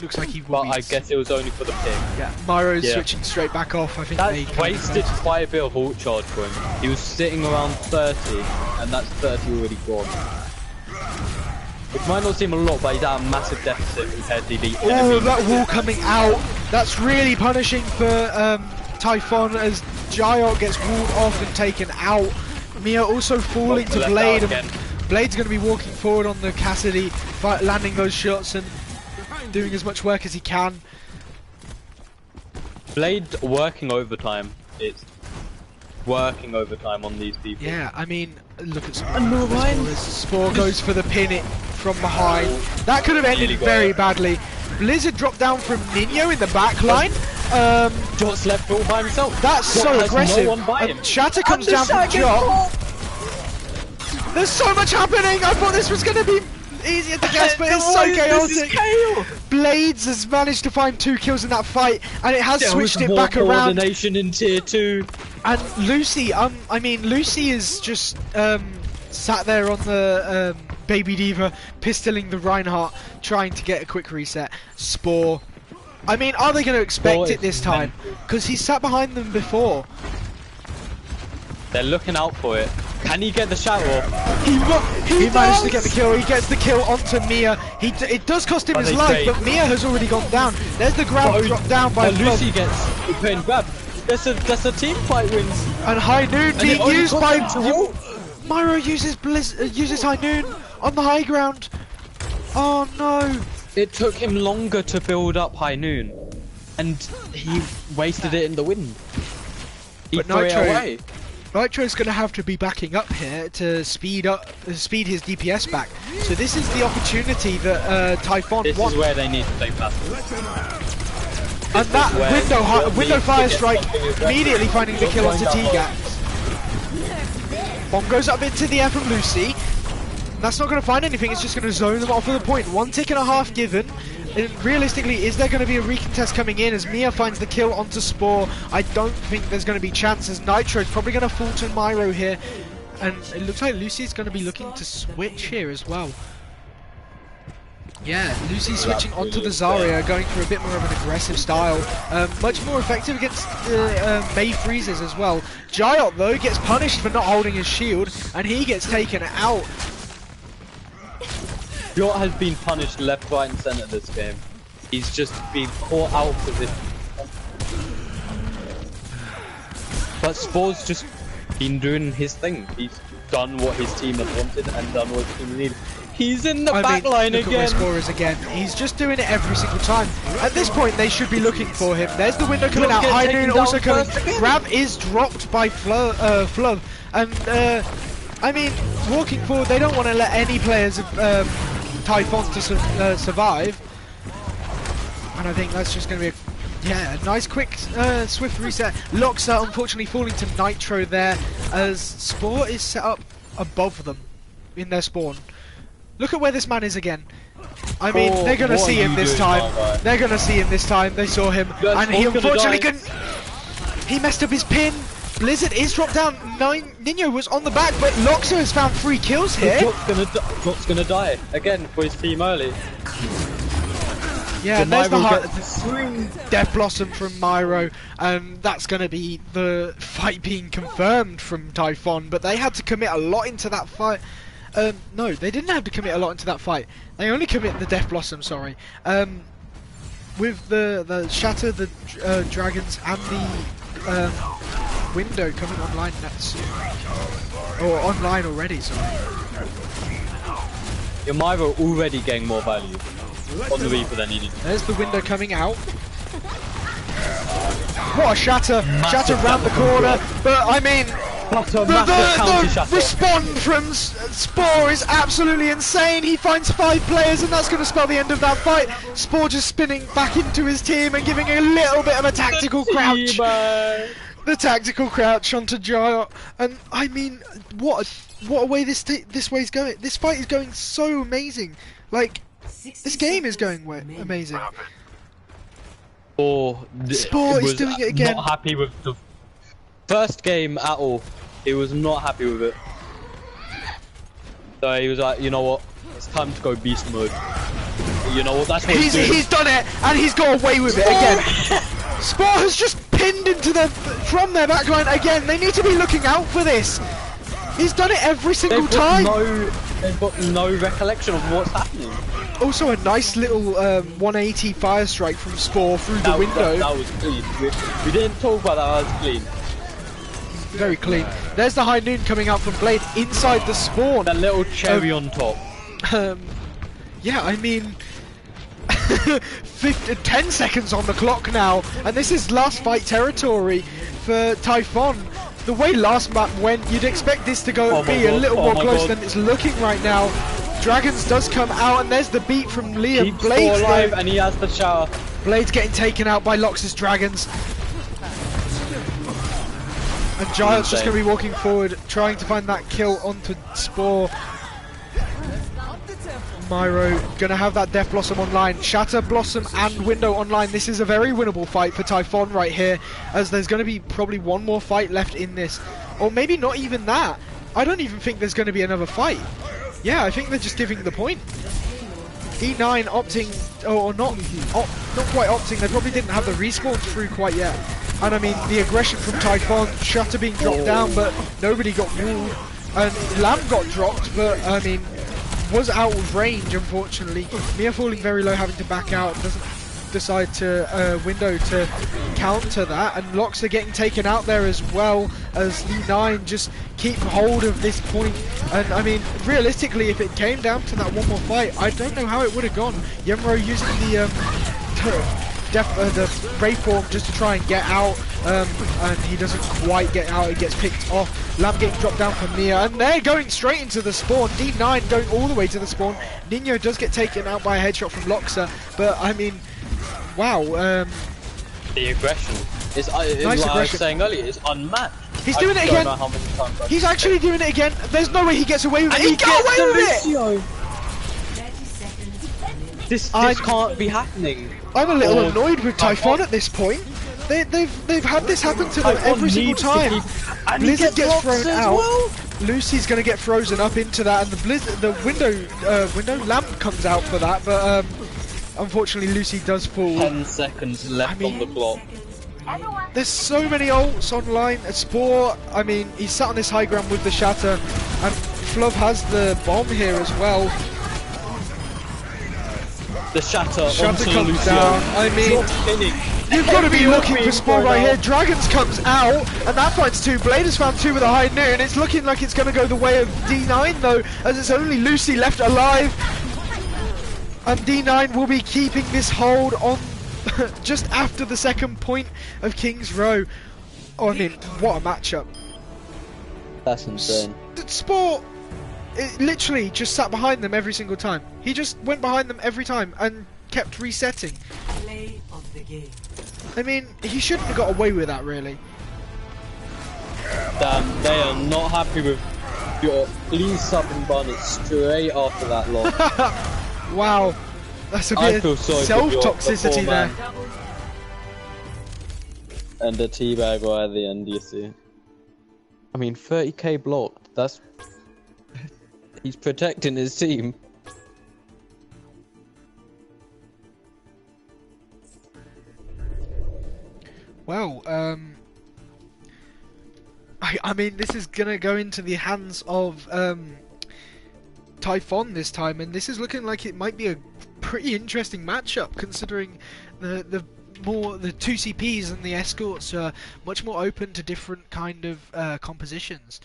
Looks like he will But be. I guess it was only for the pick. Yeah, Myro's Yeah. switching straight back off. I think That they wasted quite a bit of ult charge for him. He was sitting around 30, and that's 30 already gone. Which might not seem a lot, but he's at a massive deficit compared to the Oh, enemy. that wall coming out. That's really punishing for Typhon as Giant gets walled off and taken out. Mia also falling to left Blade. out again. Blade's going to be walking forward on the Cassidy, landing those shots and doing as much work as he can. Blade working overtime. It's working overtime on these people. Yeah, I mean, look at Ryan. Spore goes for the pin it from behind. That could have ended Really got very it. badly. Blizzard dropped down from Nino in the back line. Jot's left all by himself. That's Jot so has aggressive. No one by him. Shatter comes down from Jot. There's so much happening. I thought this was going to be easier to guess, but it's so chaotic. Blades has managed to find 2 kills in that fight, and it has switched it back around. Coordination in tier 2. And Lucy, I mean, Lucy is just sat there on the Baby Diva, pistoling the Reinhardt, trying to get a quick reset. Spore. I mean, are they going to expect it this time? Because he sat behind them before. They're looking out for it. Can he get the shadow off? He managed to get the kill. He gets the kill onto Mia. It does cost him his life, but Mia has already gone down. There's the grab dropped down by Lucy gets the pain grab. That's a team fight win. And High Noon being used by Myro uses uses High Noon on the high ground. Oh no! It took him longer to build up High Noon, and he wasted it in the wind. He threw it away. Nitro's going to have to be backing up here to speed his DPS back. So this is the opportunity that Typhon wants. This is where they need to play faster. And that window fire strike immediately finding the kill onto T-Gax. Bomb goes up into the air from Lucy. That's not going to find anything, it's just going to zone them off of the point. 1 tick and a half given. And realistically, is there going to be a recontest coming in as Mia finds the kill onto Spore? I don't think there's going to be chances. Nitro's probably going to fall to Myro here. And it looks like Lucy's going to be looking to switch here as well. Yeah, Lucy switching onto the Zarya, going for a bit more of an aggressive style. Much more effective against May Freezes as well. Giant, though, gets punished for not holding his shield, and he gets taken out. Jot has been punished left, right and centre this game. He's just been caught out of position. But Spore's just been doing his thing. He's done what his team has wanted and done what his team needed. He's in the back line look again. At where Spore is again. He's just doing it every single time. At this point, they should be looking for him. There's the window coming out. High Noon also coming. Grab is dropped by Flub. And, I mean, walking forward, they don't want to let any players of Typhon to survive. And I think that's just going to be a nice quick swift reset. Loxa unfortunately falling to Nitro there as Spore is set up above them in their spawn. Look at where this man is again. I mean, they're going to see him this time. They're going to see him this time. They saw him. And he unfortunately couldn't. He messed up his pin. Blizzard is dropped down. Nino was on the back, but Loxa has found 3 kills here. Jot's gonna die again for his team early. Yeah, and there's the Death Blossom from Myro, and that's going to be the fight being confirmed from Typhon, but they had to commit a lot into that fight. No, they didn't have to commit a lot into that fight. They only commit the Death Blossom, sorry. With the Shatter, the Dragons, and the window coming online or online already, sorry. Your Myro already getting more value on the Reaper than he did. There's the window coming out. What a Shatter! Shatter round the corner, but I mean, the respawn from Spore is absolutely insane. He finds 5 players, and that's going to spell the end of that fight. Spore just spinning back into his team and giving a little bit of a tactical crouch. The tactical crouch onto Giant, and I mean, what a way this way's going. This fight is going so amazing. Like, this game is going amazing. Spore is doing it again. Not happy with the first game at all. He was not happy with it. So he was like, you know what? It's time to go beast mode. You know what? That's what he's doing. He's done it, and he's got away with it again. Sport has just pinned into the from their backline again. They need to be looking out for this. He's done it every single time. They've got no recollection of what's happening. Also, a nice little 180 fire strike from Spore through the window. That was clean. We didn't talk about that. That was clean. Very clean. There's the high noon coming out from Blade inside the spawn. That little cherry on top. Yeah, I mean, 10 seconds on the clock now, and this is last fight territory for Typhon. The way last map went, you'd expect this to go be a little more close than it's looking right now. Dragons does come out, and there's the beat from Liam. Keeps Blades alive, and he has the shower. Blades getting taken out by Lox's Dragons. And Giant's just going to be walking forward, trying to find that kill onto Spore. Myro gonna have that Death Blossom online, Shatter Blossom and Window online. This is a very winnable fight for Typhon right here, as there's gonna be probably one more fight left in this, or maybe not even that. I don't even think there's gonna be another fight. Yeah, I think they're just giving the point. E9 opting, or not quite opting. They probably didn't have the respawn through quite yet. And I mean, the aggression from Typhon, Shatter being dropped down, but nobody got walled, and Lamb got dropped, but I mean, was out of range, unfortunately. Mia falling very low, having to back out, doesn't decide to window to counter that, and Locks are getting taken out there as well, as E9 just keep hold of this point. And I mean, realistically, if it came down to that one more fight, I don't know how it would have gone. Yemro using the Brave Form just to try and get out, and he doesn't quite get out, he gets picked off. Lamb getting dropped down from Mia, and they're going straight into the spawn. D9 going all the way to the spawn. Nino does get taken out by a headshot from Loxa, but I mean, wow. The aggression is, Nice like aggression. I was saying earlier, is unmatched. He's doing it again. He's actually doing it again. There's no way he gets away with it. He got away with it! This can't be happening. I'm a little annoyed with Typhon at this point. They've had this happen to them every single time. Blizzard gets thrown out. Well. Lucy's gonna get frozen up into that, and the window lamp comes out for that. But unfortunately, Lucy does fall. 10 seconds left on the clock. There's so many ults online. Spore, I mean, he's sat on this high ground with the Shatter, and Fluv has the bomb here as well. The Shatter comes Lucio. down. I mean, you've got to be looking for Spore right here. Dragons comes out, and that finds two. Blade has found two with a high noon. It's looking like it's going to go the way of D9 though, as it's only Lucy left alive. And D9 will be keeping this hold on just after the second point of King's Row. Oh, I mean, what a matchup. That's insane. Spore literally just sat behind them every single time. He just went behind them every time and kept resetting. Play of the game. I mean, he shouldn't have got away with that, really. Damn, they are not happy with your clean sub and bun straight after that loss. Wow, that's a bit of self-toxicity there. And the teabag right at the end, you see. I mean, 30k blocked, that's... He's protecting his team. Well, I mean, this is gonna go into the hands of Typhon this time, and this is looking like it might be a pretty interesting matchup, considering the two CPs and the escorts are much more open to different kind of compositions.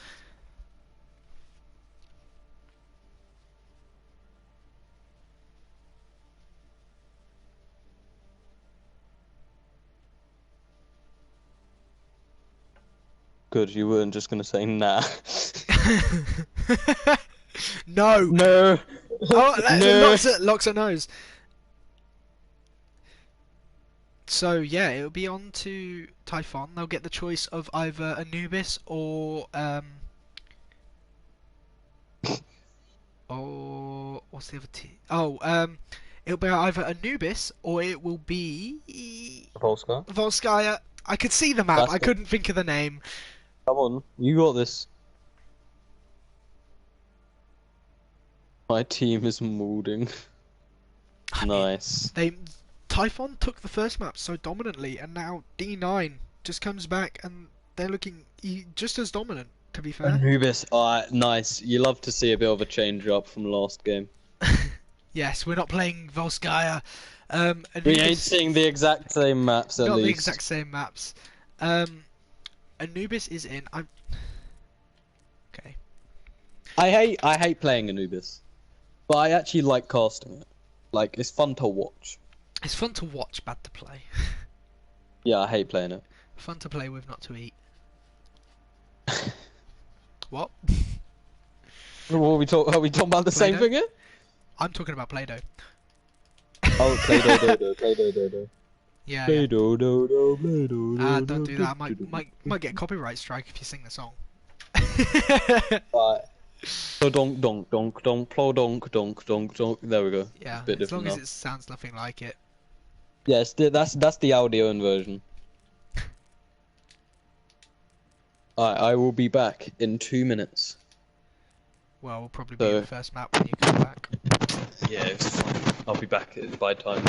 Good, you weren't just gonna say nah. No. No. Oh, No. Locks at nose. So yeah, it'll be on to Typhon. They'll get the choice of either Anubis or what's the other team? Oh, it'll be either Anubis or it will be Volskaya. I could see the map. I couldn't think of the name. Come on, you got this. My team is molding. Nice. Typhon took the first map so dominantly, and now D9 just comes back and they're looking just as dominant. To be fair. Anubis, alright, nice. You love to see a bit of a change up from last game. Yes, we're not playing Volskaya. We ain't seeing the exact same maps at not least. the exact same maps. Anubis is in. Okay. I hate playing Anubis, but I actually like casting it. Like, it's fun to watch. It's fun to watch, bad to play. Yeah, I hate playing it. Fun to play with, not to eat. What? What are we talking about the same thing here? I'm talking about Play-Doh. Oh, Play-Doh. Yeah. Play-Doh, Don't do that. I might get a copyright strike if you sing the song. Alright. So donk donk donk donk plo donk donk donk donk. There we go. Yeah. Bit As long different as now. it sounds nothing like it. Yes, that's the audio inversion. Alright, I will be back in 2 minutes. Well, we'll probably be in the first map when you come back. Yeah, it's fine. I'll be back by time.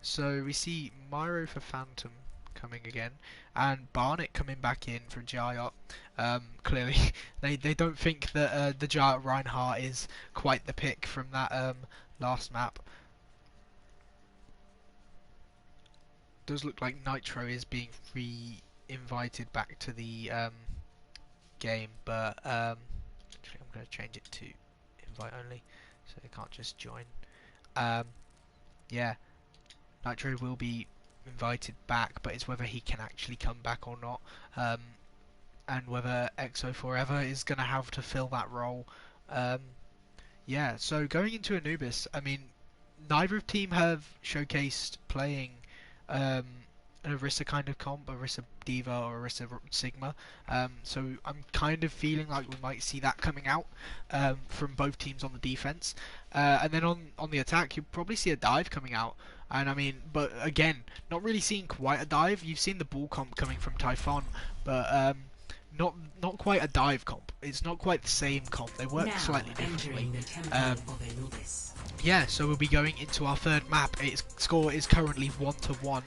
So we see Myro for Phantom coming again, and Barnet coming back in for Giant. Clearly, they don't think that the Giant Reinhardt is quite the pick from that last map. Does look like Nitro is being re-invited back to the game, but actually I'm going to change it to invite only, so they can't just join. Yeah, Nitro will be invited back, but it's whether he can actually come back or not, and whether EXO Forever is going to have to fill that role. Yeah, so going into Anubis, I mean, neither of team have showcased playing an Orisa kind of comp, Orisa Diva or Orisa Sigma, so I'm kind of feeling like we might see that coming out from both teams on the defense, and then on the attack you'll probably see a dive coming out, and I mean, but again, not really seeing quite a dive. You've seen the ball comp coming from Typhon, but not quite a dive comp. It's not quite the same comp. They work slightly differently. Yeah, so we'll be going into our third map. Its score is currently 1-1.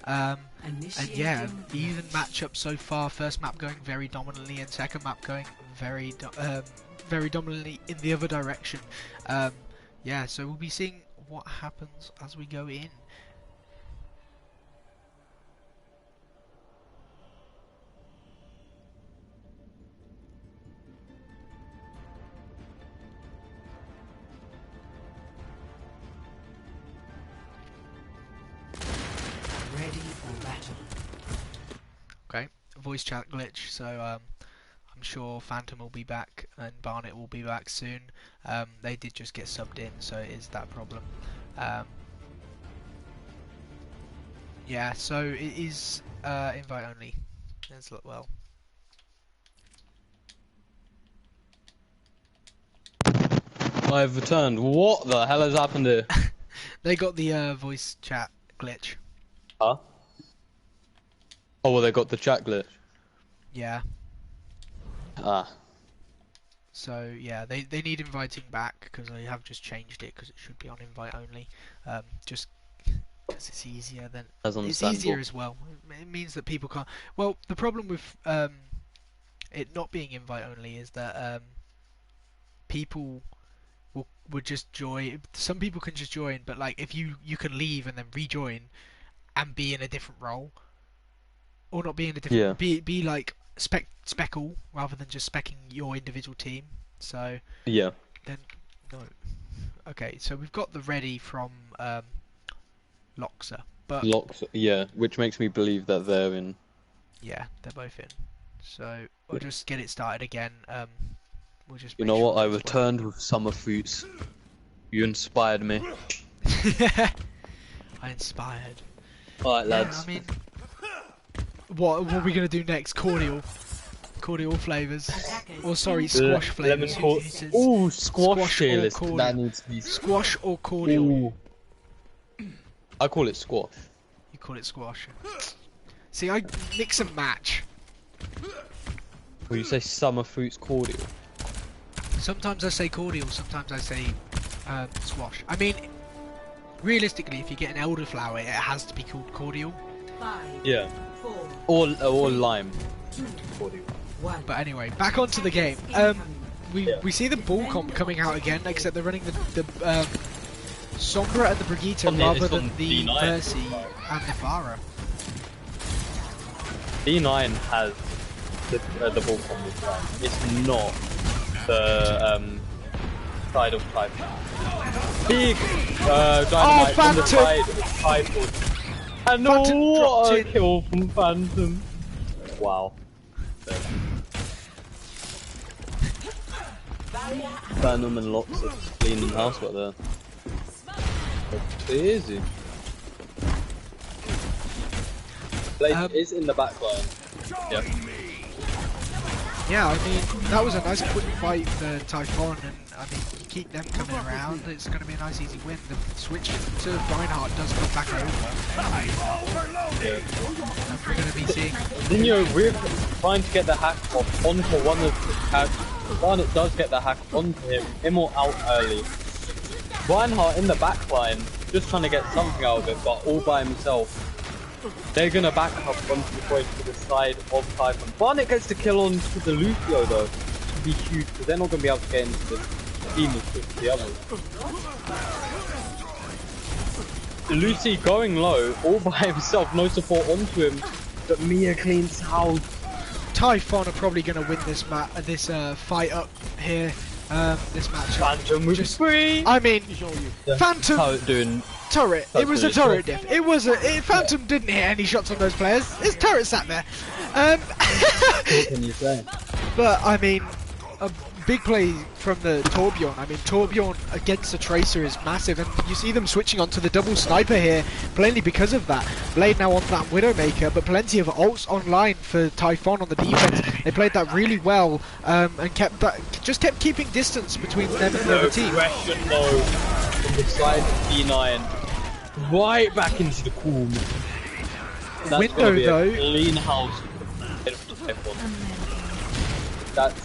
And yeah, even matchup so far. First map going very dominantly, and second map going very dominantly in the other direction. Yeah, so we'll be seeing what happens as we go in. Okay, voice chat glitch, so I'm sure Phantom will be back and Barnet will be back soon. They did just get subbed in, so it is that problem. Yeah, so it is invite only. Let's look well. I've returned. What the hell has happened here? They got the voice chat glitch. Huh? Oh, well, they got the chat glitch. Yeah. Ah. So yeah, they need inviting back because I have just changed it because it should be on invite only. Just because it's easier than it's easier as well. It means that people can't. Well, the problem with it not being invite only is that people would just join. Some people can just join, but like if you can leave and then rejoin and be in a different role, or not be in a different be like speckle rather than just specking your individual team. So yeah, then no. Okay, so we've got the ready from Loxa, but yeah, which makes me believe that they're in. Yeah, they're both in. So we'll just get it started again. We'll just. You know what? I returned with summer fruits. You inspired me. I inspired. Alright, lads. I mean, what are we gonna do next? Cordial flavors. Or sorry, squash flavors. Ooh, squash or list. cordial. That needs to be Squash or cordial. Ooh. I call it squash. You call it squash. See, I mix and match. Well, you say summer fruits cordial. Sometimes I say cordial, sometimes I say swash. I mean, realistically, if you get an elderflower, it has to be called cordial. 5, Yeah. 4, Or lime. 2, Cordial. 1. But anyway, back onto the game. We see the ball comp coming out again, except they're running the Sombra and the Brigitte On the- rather it's than on the D9. Percy and the Pharah. D9 has the ball combo design. It's not the side of Typhon. Big dynamite on the Phantom! side of Typhon. And Phantom what dropped a in. kill from Phantom. Wow. Phantom and lots of cleaning house right there. Easy. Blade is in the back line. Yeah. Yeah, I mean, that was a nice quick fight for Typhon, and I mean, you keep them coming around, it's going to be a nice easy win. The switch to Reinhardt does come back over, Yeah. and we're going to be seeing... Then we're trying to get the hack off onto one of the hacks. Barnet does get the hack onto him. Immel out early. Reinhardt in the back line, just trying to get something out of it, but all by himself. They're gonna back up onto the point to the side of Typhon. Barnet gets the kill onto the Lucio though, which would be huge, because they're not gonna be able to get into the team as quick as the others. Lucy going low, all by himself, no support onto him, but Mia cleans house. Typhon are probably going to win this fight up here, this match. Phantom with free! I mean, Phantom How it doing? turret. That's It was a really turret cool. diff. It was Phantom didn't hit any shots on those players. His turret sat there. What can you say? But I mean, a big play from the Torbjorn. I mean, Torbjorn against the Tracer is massive, and you see them switching onto the double sniper here, plainly because of that. Blade now on that Widowmaker, but plenty of ults online for Typhon on the defense. They played that really well, and kept keeping distance between them and the other team. Aggression though from the side of D9, right back into the cool. That's Window, gonna be though. a clean house. That's.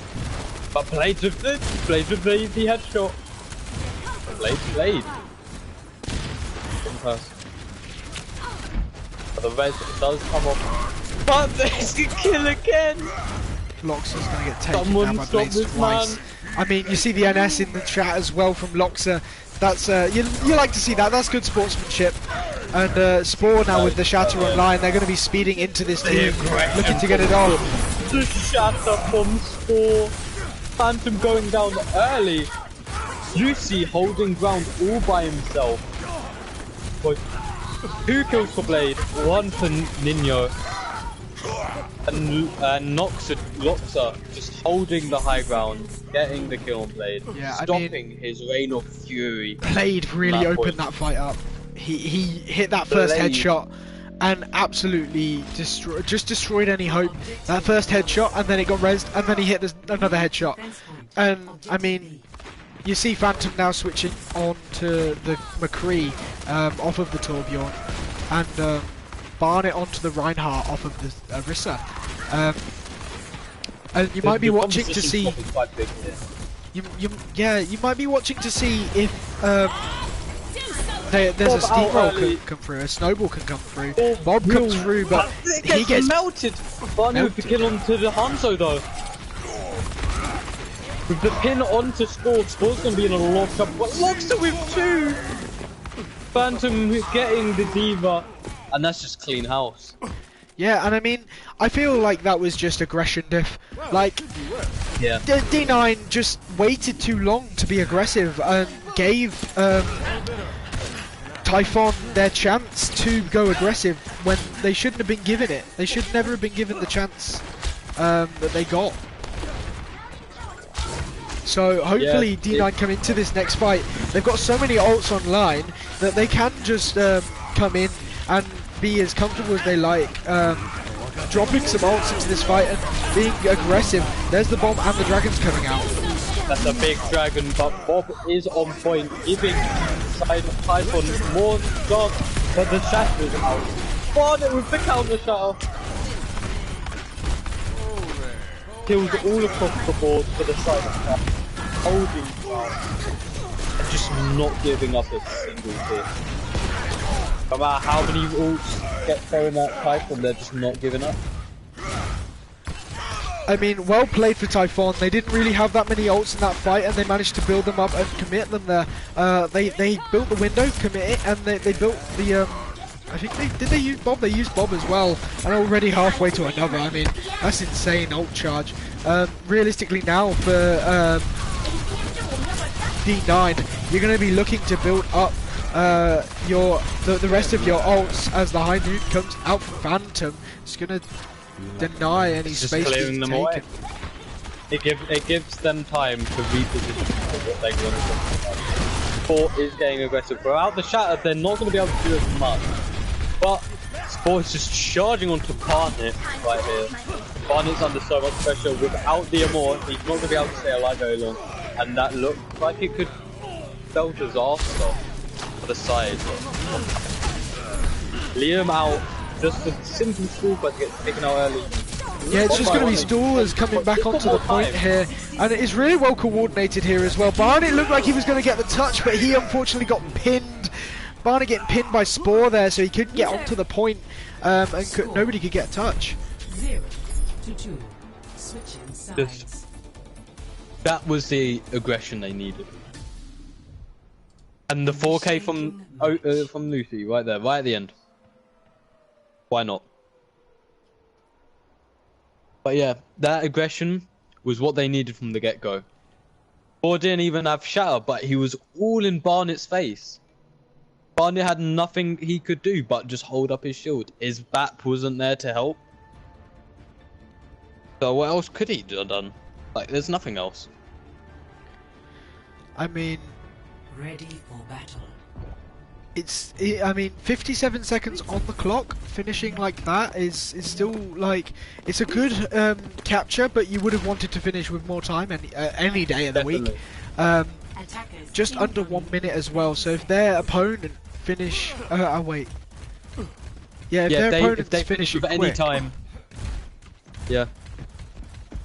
But Blade with the headshot. Blade. In person. But the res does come off. But there's the kill again! Loxa's going to get taken Someone down by stop Blades this twice. man. I mean, you see the NS in the chat as well from Loxa. That's you like to see that. That's good sportsmanship. And Spore now with the Shatter online, they're going to be speeding into this team, looking to get it on. The Shatter from Spore. Phantom going down early. Lucy holding ground all by himself. But 2 kills for Blade, 1 for Nino. And Noxa just holding the high ground, getting the kill on Blade, Yeah, stopping his reign of fury. Blade really That opened point. that fight up. He hit that first Blade. headshot and absolutely destroyed any hope. That first headshot, and then it got rezzed, and then he hit another headshot. And I mean, you see Phantom now switching on to the McCree off of the Torbjorn, and Barnet onto the Reinhardt off of the Rissa. And you might be The watching to composition see. swap is quite big here. You might be watching to see if there's a Bob out steamroll early. can come through, a snowball can come through. Bob Bob comes will- through, but It he gets melted. Barney with the kill onto the Hanzo though. With the pin onto Spore, Spore's gonna be in a lock up. But Loxa with 2. Phantom getting the Diva, and that's just clean house. yeah. And I mean, I feel like that was just aggression diff. Like Yeah. D9 just waited too long to be aggressive and gave Typhon their chance to go aggressive when they shouldn't have been given it. They should never have been given the chance that they got. So hopefully Yeah, D9 come into this next fight. They've got so many ults online that they can just come in and be as comfortable as they like, dropping some ults into this fight and being aggressive. There's the bomb and the dragons coming out. That's a big dragon, but Bob is on point, giving side of Typhon more shots, but the shatter is out. Barnet with the counter shatter. Kills all across the board for the side of Typhon. holding and just not giving up a single hit. No matter how many ults get thrown at Typhon, they're just not giving up. I mean, well played for Typhon. They didn't really have that many ults in that fight, and they managed to build them up and commit them there. They built the window, commit it, and they built the. I think they use Bob. They used Bob as well, and already halfway to another. I mean, that's insane ult charge. Realistically now for D9, you're going to be looking to build up the rest of your ults as the high noon comes out from Phantom. It's going to deny any Just space clearing being them taken. away. It gives them time to reposition for what they want to do. Sport is getting aggressive. Without the shatter, they're not going to be able to do as much. But Sport is just charging onto Barnet right here. Barnet's under so much pressure. Without the Amor, he's not going to be able to stay alive very long. And that looked like it could belt his arse off to the side. Liam out. Just a simple stall, but to get taken out early. Yeah, it's just going to be Stallers coming back onto the point here, and it is really well coordinated here as well. Barnet looked like he was going to get the touch, but he unfortunately got pinned. Barnet getting pinned by Spore there, so he couldn't get onto the point, and nobody could get a touch. 0-2. Switching sides. That was the aggression they needed. And the 4K from Lucy, right there, right at the end. Why not? But yeah, that aggression was what they needed from the get-go. Or didn't even have Shatter, but he was all in Barnet's face. Barnet had nothing he could do but just hold up his shield. His BAP wasn't there to help. So what else could he have done? Like, there's nothing else. I mean, Ready for battle. I mean, 57 seconds on the clock, finishing like that is still like, it's a good capture, but you would have wanted to finish with more time any day of the week. Just under 1 minute as well. So if their opponent finish, oh wait, yeah, if they finish with any time, yeah.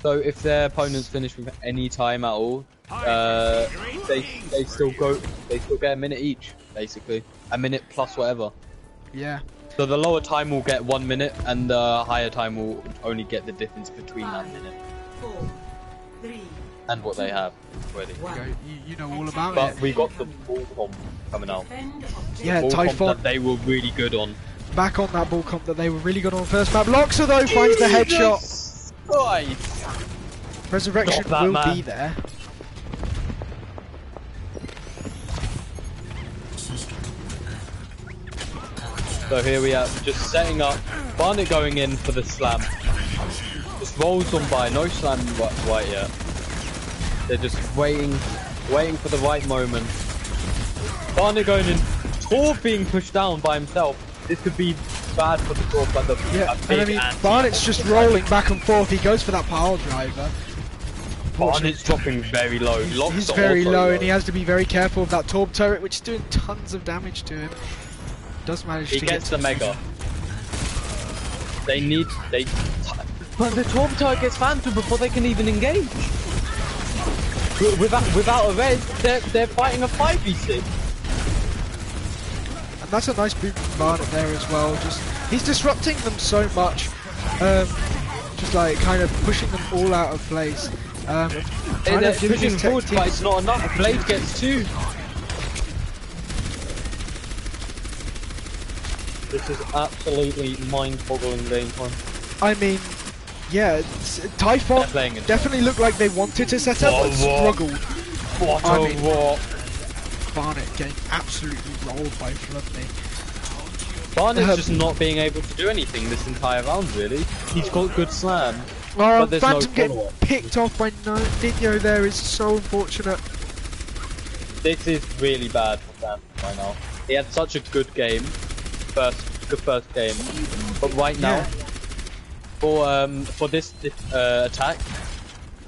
So if their opponents finish with any time at all, they still get a minute each, basically. A minute plus whatever. Yeah. So the lower time will get 1 minute, and the higher time will only get the difference between that minute 4, 3, and what they have already. You know all about But it. we got the ball comp coming out. Yeah, Ball comp Typhon that they were really good on. back on that ball comp that they were really good on first map. Loxer though finds the headshot. Right. Resurrection Stop that, will man. be there. So here we are, just setting up. Barnet going in for the slam. Just rolls on by, no slam right yet. They're just waiting for the right moment. Barnet going in. Tor being pushed down by himself. This could be bad for the Tor, but the And I mean, Barnet's just rolling back and forth. He goes for that pile driver. Barnet's dropping very low. He's very low, and he has to be very careful of that Torb turret, which is doing tons of damage to him. Does manage to gets get the Mega. But the Torb turret gets Phantom before they can even engage. Without a res, they're fighting a 5v6. And that's a nice boot from Barnet there as well. He's disrupting them so much. Just like kind of pushing them all out of place. They're pushing forward, but it's not enough. Blade gets 2. This is absolutely mind-boggling gameplay. I mean, yeah, Typhon definitely looked like they wanted to set up, but struggled. What I a mean, walk. Barnet getting absolutely rolled by Flubney. Barnet's just not being able to do anything this entire round, really. He's got good slam, Oh, but there's Phantom no getting follow-up. picked off by Nino there is so unfortunate. This is really bad for Phantom right now. He had such a good game, good first game, but right now, for this attack,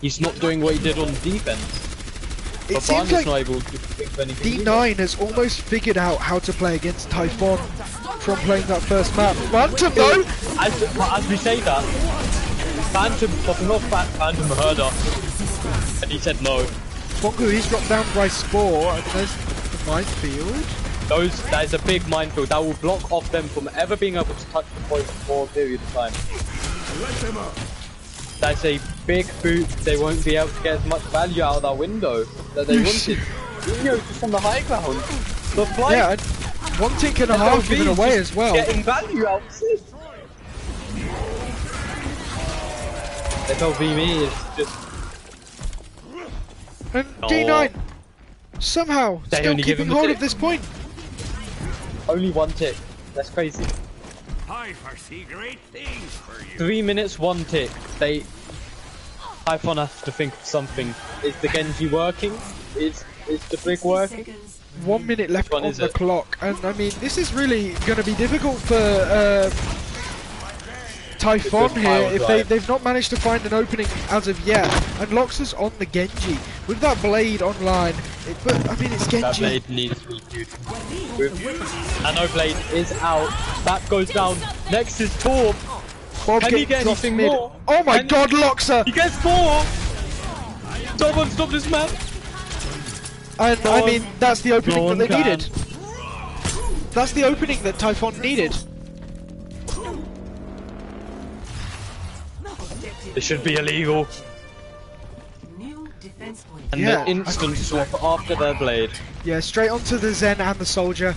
he's not doing what he did on defense. It But seems Barnet's like not able to think of anything either. D9 has almost figured out how to play against Typhon from playing that first map. Phantom though! As we say that, Phantom popping off Phantom heard us, and he said no. Bongo, he's dropped down by Spore, and there's the minefield. That is a big minefield that will block off them from ever being able to touch the point for a period of time. That's a big boot. They won't be able to get as much value out of that window that they wanted. Just on the high ground. The flight. Yeah, and 1 tick and a half given away as well. Getting value out of it. FLV me is just. And D9 somehow still keeping hold of this point. Only 1 tick. That's crazy. I foresee great things for you. 3 minutes, 1 tick. Typhon has to think of something. Is the Genji working? Is the brig working? 1 minute left on the clock, and I mean this is really going to be difficult for Typhon here if they've not managed to find an opening as of yet. And Loxa's on the Genji with that blade online. But I mean it's Genji. That blade needs to be used. Nano blade is out. That goes down. Next is Torb. Can he get anything more? Oh my god, Loxa! He gets 4! Someone stop this man! And I mean, that's the opening that they needed. That's the opening that Typhon needed. It should be illegal. And the instant swap after their blade. Yeah, straight onto the Zen and the Soldier.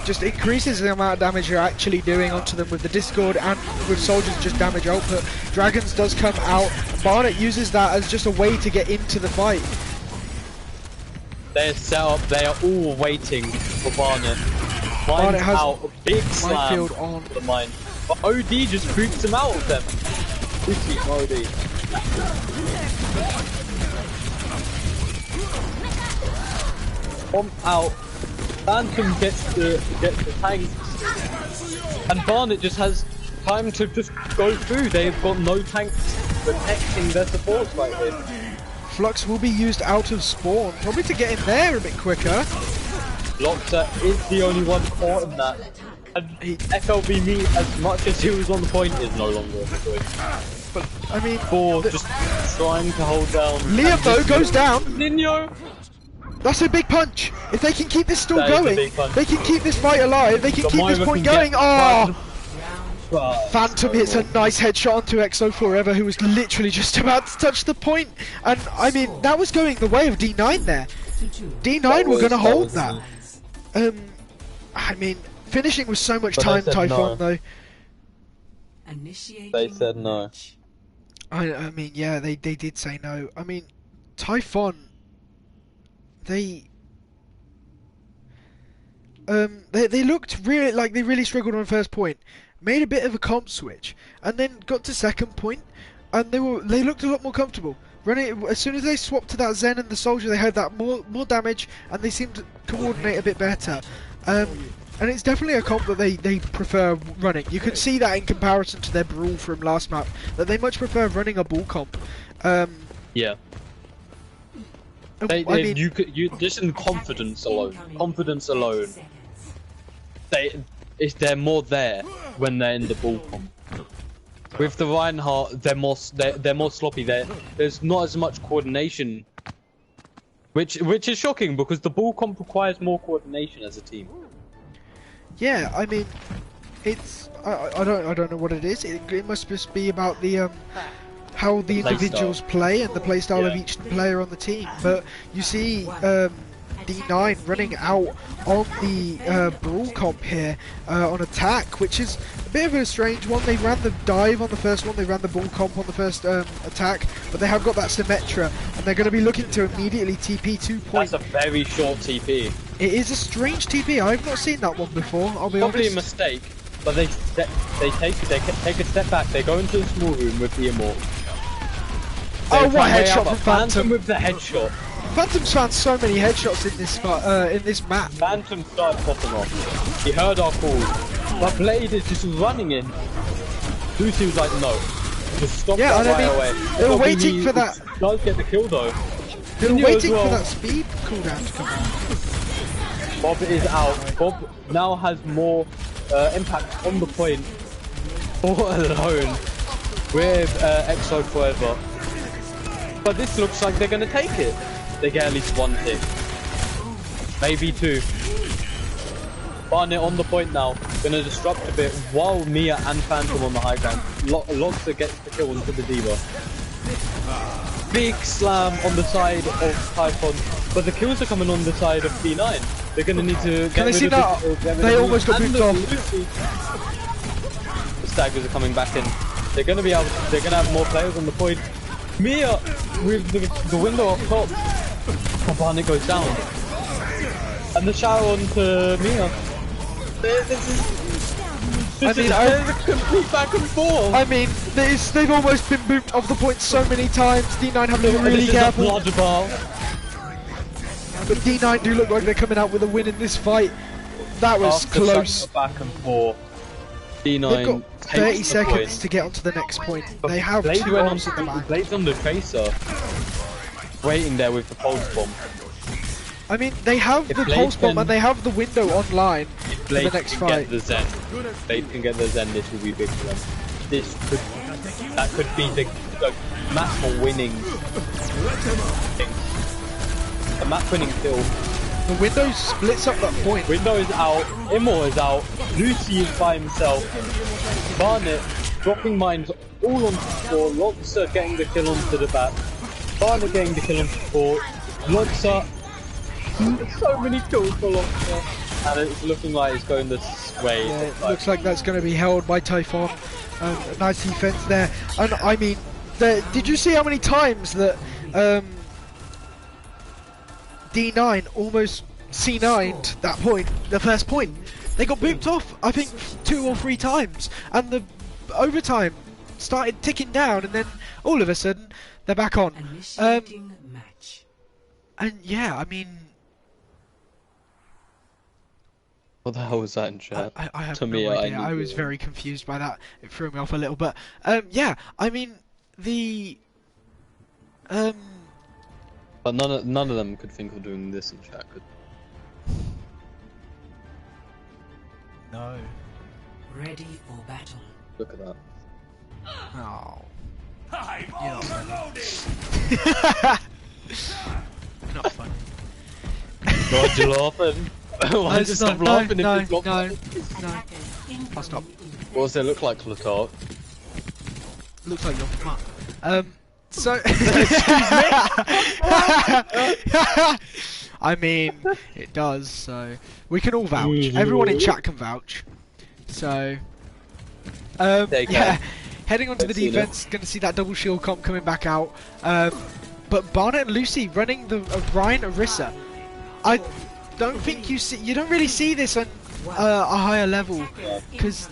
Just increases the amount of damage you're actually doing onto them with the Discord, and with Soldiers just damage output. Dragons does come out. Barnet uses that as just a way to get into the fight. They're set up, they are all waiting for Barnet. Barnet has out, a big slam on the mine. But OD just boots him out of them. Booty OD. Bomb out. Phantom gets the tank. And Barnet just has time to just go through. They've got no tanks protecting their supports right here. Flux will be used out of spawn, probably to get in there a bit quicker. Loxa is the only one caught in that. And FLB me, as much as he was on the point, is no longer on the point. But, I mean... just trying to hold down... Liam, though, goes down! Nino! That's a big punch! If they can keep this still going, they can keep this fight alive, they can keep this point going! Oh! Phantom hits a nice headshot onto Exo Forever, who was literally just about to touch the point. And, I mean, that was going the way of D9 there. D9 were going to hold that. I mean, finishing with so much time, Typhon, though. They said no. I mean, yeah, they did say no. I mean, Typhon, they looked really like they really struggled on first point, made a bit of a comp switch, and then got to second point, and they looked a lot more comfortable. Running as soon as they swapped to that Zen and the Soldier, they had that more damage, and they seemed to coordinate a bit better. And it's definitely a comp that they prefer running. You can see that in comparison to their Brawl from last map, that they much prefer running a ball comp. Yeah. I mean, just in confidence alone, they're more there when they're in the ball comp. With the Reinhardt, they're more sloppy. There's not as much coordination, which is shocking because the ball comp requires more coordination as a team. Yeah, I mean, it's I don't know what it is. It must just be about the how the individuals play and the playstyle of each player on the team. But you see D9 running out on the Brawl comp here on attack, which is a bit of a strange one. They ran the dive on the first one, they ran the Brawl comp on the first attack, but they have got that Symmetra, and they're going to be looking to immediately TP 2 points. That's a very short TP. It is a strange TP, I've not seen that one before, I'll be honest. Probably a mistake, but they take a step back, they go into the small room with the Immort. Oh, what headshot from Phantom with the headshot. Phantom's found so many headshots in this map. Phantom started popping off. He heard our call. But Blade is just running in. Lucy was like, no. Just stop that right away. They were waiting for that. Does get the kill though. They were waiting for that speed cooldown to come out. Bob is out. Bob now has more impact on the point. All alone with Exo Forever. but this looks like they're gonna take it. They get at least one hit, maybe two. Barnet on the point now, gonna disrupt a bit while Mia and Phantom on the high ground. Loxa gets the kill onto the Diva. Big slam on the side of Typhon, but the kills are coming on the side of D9. They're gonna need to get rid of they almost got booped off. The staggers are coming back in. They're gonna be able to, they're gonna have more players on the point. Mia with the window up top. Oh, Barnet goes down. And the shower onto Mia. This is a complete back and forth. I mean, they've almost been booped off the point so many times. D9 have to be really careful. Blood ball. But D9 do look like they're coming out with a win in this fight. That was close. Back and forth. D9 They've got 30 seconds to get onto the next point. But they have Blade two went arms at the back. Blade's on the tracer, waiting there with the pulse bomb. I mean, they have the pulse bomb and they have the window online for the next fight. Get the Zen. Blade can get the Zen. This will be big for them. That could be the map for winning. The map winning kill. The window splits up that point. Window is out. Immor is out. Lucy is by himself. Barnet dropping mines all onto the floor. Loxa getting the kill onto the back. Barnet getting the kill onto the floor. Loxa. So many kills for Loxa. And it's looking like it's going this way. Yeah, it looks like that's going to be held by Typhon. Nice defense there. And I mean, did you see how many times that D9 almost C9'd that point, the first point? They got booped off, I think, 2 or 3 times. And the overtime started ticking down, and then all of a sudden, they're back on. Initiating match. And yeah, I mean... What the hell was that in chat? I have no idea. I was very confused by that. It threw me off a little, but yeah. I mean, But none of them could think of doing this in chat. Could? No. Ready for battle. Look at that. Oh. I'm overloaded. Not funny. Why'd you laughing? Why did you stop laughing if you got no. I'll stop. What does it look like, Clotar? Looks like your mum. So... I mean, it does, so... We can all vouch. Everyone in chat can vouch. So... yeah. Heading onto the defense, going to see that double shield comp coming back out. But Barnet and Lucy running the Ryan Orisa. I don't think you don't really see this on a higher level, because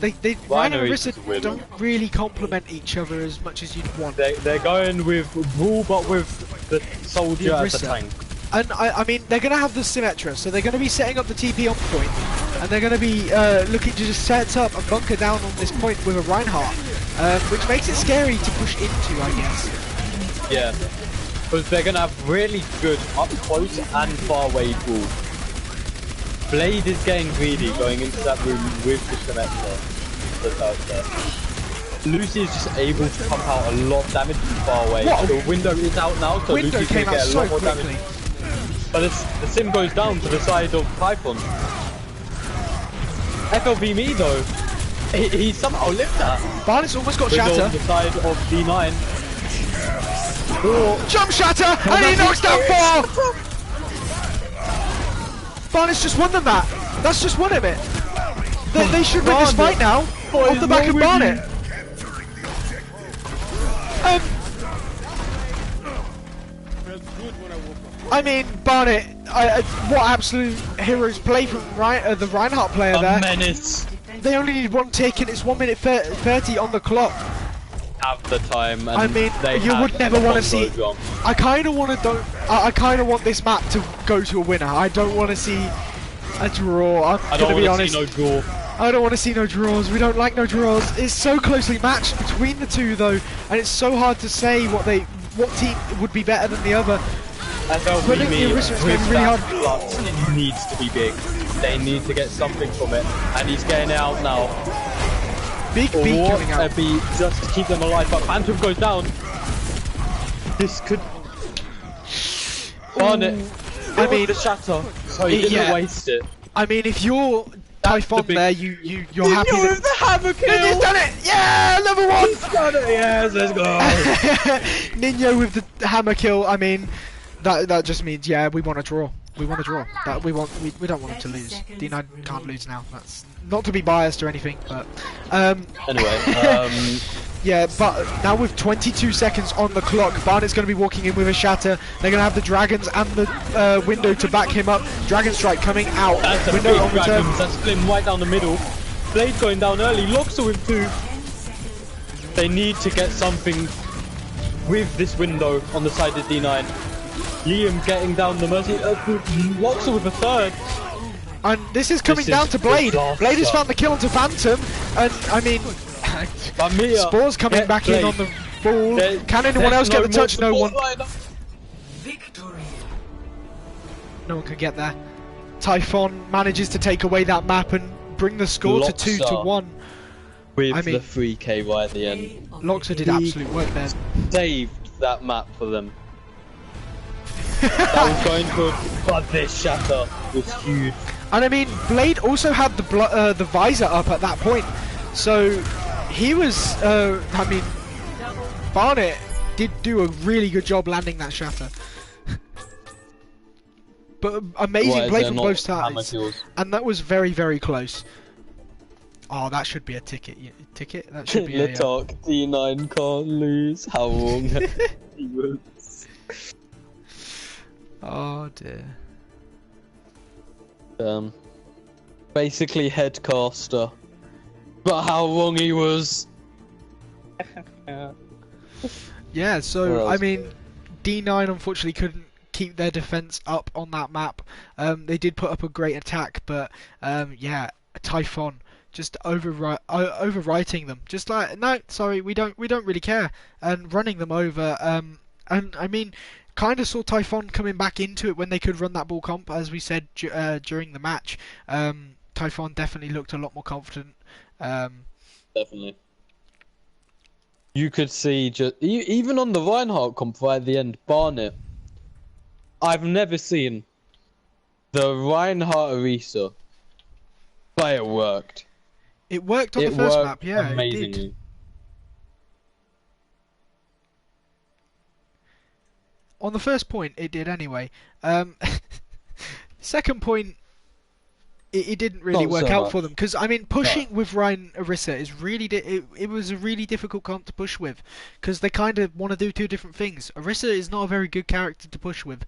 Ryan and Orisa don't really complement each other as much as you'd want. They're going with Rule, but with the soldier as a tank. And I mean, they're going to have the Symmetra, so they're going to be setting up the TP on point, and they're going to be looking to just set up and bunker down on this point with a Reinhardt, which makes it scary to push into, I guess. Yeah, because they're going to have really good up close and far away Rule. Blade is getting greedy going into that room with the Symmetra that's out there. Lucy is just able to pump out a lot of damage from far away. What? The window is out now, so Lucy's going to get a lot more damage. But the sim goes down to the side of Typhon. FLV me though, he somehow lived that. Barnett's almost got Shatter. Shatter. On the side of D9. Oh. Jump Shatter! And he knocks down 4! Barnett's just won them that. That's just won him it. They should win this fight now. Off the back of Barnet. I mean, Barnet, what absolute heroes play from the Reinhardt player there. Menace. They only need one tick and it's 1 minute 30 on the clock. Have the time. And I mean, you would never want to see. I kind of want to I kind of want this map to go to a winner. I don't want to see a draw. I'm gonna be honest. No draw. I don't want to see no draws. We don't like no draws. It's so closely matched between the two though, and it's so hard to say what team would be better than the other. FLV me with really that flux, it needs to be big. They need to get something from it, and he's getting it out now. Big beat coming out. Beat just to keep them alive, but Phantom goes down. This could Barnet. I mean, the shatter. So he didn't yeah. waste it. I mean, if you're Typhon there, you're happy Ninja that with the hammer kill. Ninja's done it. Yeah, level 1. He's done it. Yes, let's go. Ninja with the hammer kill. I mean, that just means we want to draw. We want to draw. But we don't want him to lose. D9 can't lose now. That's not to be biased or anything, but anyway, yeah. But now with 22 seconds on the clock, Barnet's going to be walking in with a shatter. They're going to have the dragons and the window to back him up. Dragon strike coming out. that's Window big on return. dragons. That's split him right down the middle. Blade going down early. Loxer with 2. They need to get something with this window on the side of D9. Liam getting down the mercy. Loxer with a 3rd. And this is coming down to Blade. disaster. Blade has found the kill onto Phantom, and I mean, Spore's coming back in on the ball. Can anyone else get the touch? No one. Victory. No one can get there. Typhon manages to take away that map and bring the score to 2-1. With I mean, the 3k right at the end. Loxer did absolute work there. Saved that map for them. That was going good, but this shatter was huge. And I mean, Blade also had the visor up at that point, so he was. I mean, Barnet did do a really good job landing that shatter. But amazing play from both sides, and that was very, very close. Oh, that should be a ticket. Ticket? That should be a... talk. D9 can't lose. How long he was. Oh dear. Basically headcaster. But how wrong he was. Yeah, so I mean, D9 unfortunately couldn't keep their defense up on that map. They did put up a great attack, but yeah, Typhon just overwriting them. Just like, no, sorry, we don't really care, and running them over. And I mean, kind of saw Typhon coming back into it when they could run that ball comp, as we said during the match. Typhon definitely looked a lot more confident. Definitely. You could see just even on the Reinhardt comp right at the end, Barnet. I've never seen the Reinhardt Arisa, but it worked. It worked on the first map, yeah, amazingly. it did. On the first point, it did anyway. Second point, it didn't really work out for them, because I mean, pushing with Ryan Arisa is really it was a really difficult comp to push with, because they kind of want to do two different things. Arisa is not a very good character to push with.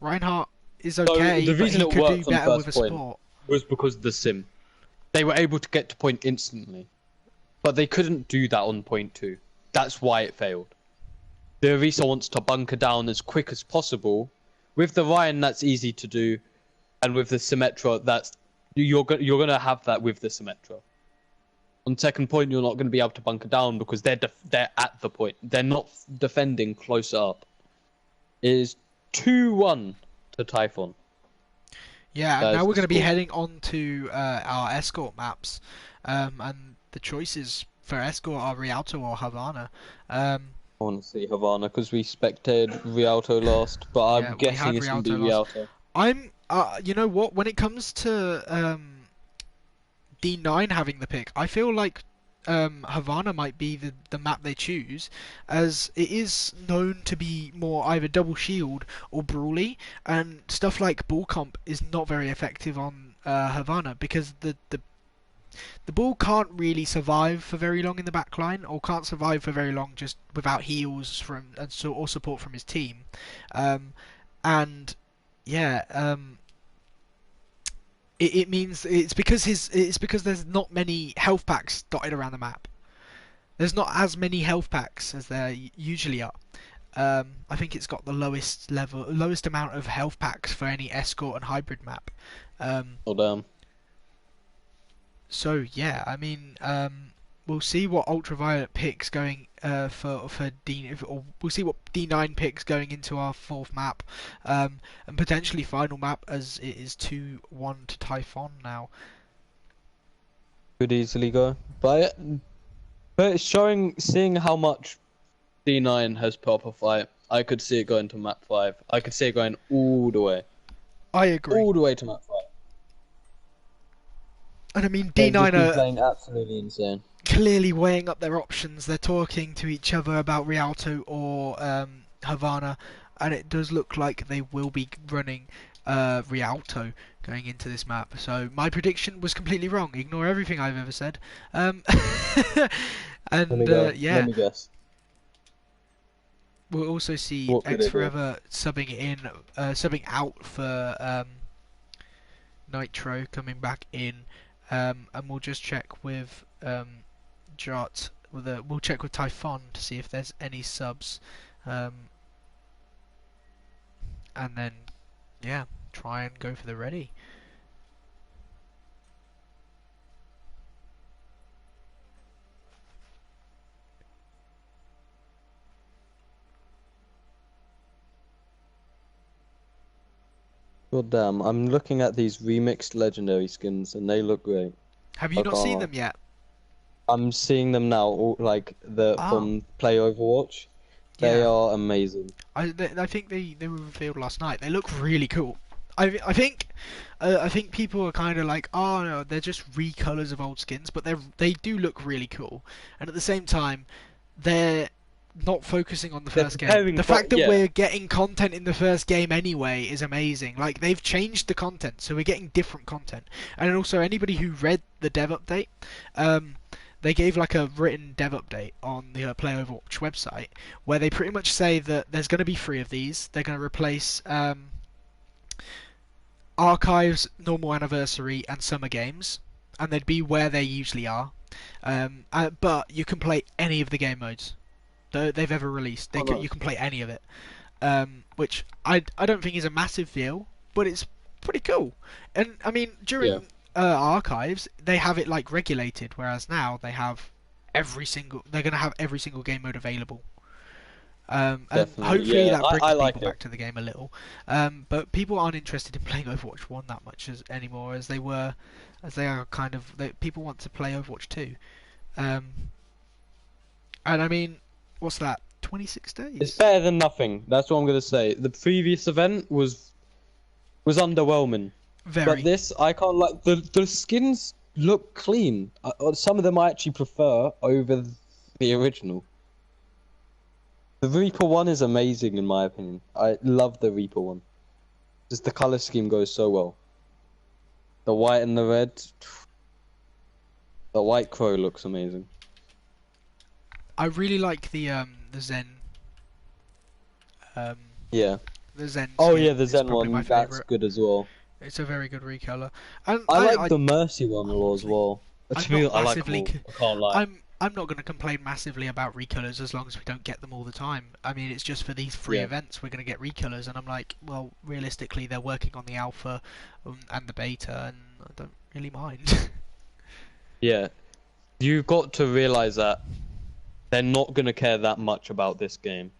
Reinhardt is okay, so the reason but he could do better with a support. Was because of the sim. They were able to get to point instantly, but they couldn't do that on point 2. That's why it failed. The Arisa wants to bunker down as quick as possible. With the Ryan, that's easy to do, and with the Symmetra, that's you're gonna have that with the Symmetra. On second point, you're not going to be able to bunker down because they're at the point. They're not defending close up. It is 2-1 to Typhon. Yeah, and now we're going to be heading on to our escort maps, and the choices for escort are Rialto or Havana. I want to see Havana because we spectated Rialto last, but I'm guessing it's going to be Rialto. You know what? When it comes to D9 having the pick, I feel like Havana might be the map they choose, as it is known to be more either double shield or brawly, and stuff like ball comp is not very effective on Havana because the ball can't really survive for very long in the back line, or can't survive for very long just without heals or support from his team, and yeah. It means it's because there's not many health packs dotted around the map. There's not as many health packs as there usually are. I think it's got the lowest amount of health packs for any escort and hybrid map. Oh damn. So yeah, I mean, we'll see what Ultraviolet picks going for D, or we'll see what D9 picks going into our fourth map, and potentially final map, as it is 2-1 to Typhon now. Could easily go, but it's seeing how much D9 has put up a fight. I could see it going to map 5. I could see it going all the way. I agree. All the way to map 5. And I mean, They'd just D9 be are playing absolutely insane. clearly weighing up their options. They're talking to each other about Rialto or Havana, and it does look like they will be running Rialto going into this map. So my prediction was completely wrong. Ignore everything I've ever said. And Let yeah, me guess. we'll also see What could X they do? Forever subbing out for Nitro, coming back in, and we'll just check with Jart. We'll check with Typhon to see if there's any subs, and then yeah, try and go for the ready. God damn, I'm looking at these remixed legendary skins and they look great. Have you I not can't seen lie. them yet? I'm seeing them now, like from Play Overwatch. They Yeah. are amazing. I think they were revealed last night. They look really cool. I think people are kind of like, oh no, they're just recolors of old skins, but they do look really cool. And at the same time, they're not focusing on the They're first game. preparing The for- fact that yeah. we're getting content in the first game anyway is amazing. Like, they've changed the content, so we're getting different content. And also, anybody who read the dev update, they gave like a written dev update on the Play Overwatch website where they pretty much say that there's going to be 3 of these. They're going to replace Archives, Normal Anniversary, and Summer Games, and they'd be where they usually are. But you can play any of the game modes they've ever released. You can play any of it, which I don't think is a massive deal, but it's pretty cool. And I mean, during Archives, they have it like regulated, whereas now they have they're going to have every single game mode available. And Definitely, hopefully yeah. that brings I like people it. back to the game a little. But people aren't interested in playing Overwatch 1 that much anymore as they are kind of. People want to play Overwatch 2. And I mean, what's that? 26 days? It's better than nothing. That's what I'm gonna say. The previous event was underwhelming, Very. but this I can't like. The skins look clean. Some of them I actually prefer over the original. The Reaper one is amazing in my opinion. I love the Reaper one. Just the color scheme goes so well. The white and the red. The White Crow looks amazing. I really like the Zen. Yeah. The Zen. Oh skin yeah, the is Zen probably my one. That's favourite. good as well. It's a very good recolor. And I like the Mercy one a lot as well. I'm To me, not I like massively them all. I can't lie. I'm not going to complain massively about recolors as long as we don't get them all the time. I mean, it's just for these 3 Yeah. events we're going to get recolors, and I'm like, well, realistically, they're working on the alpha and the beta, and I don't really mind. Yeah, you've got to realize that they're not gonna care that much about this game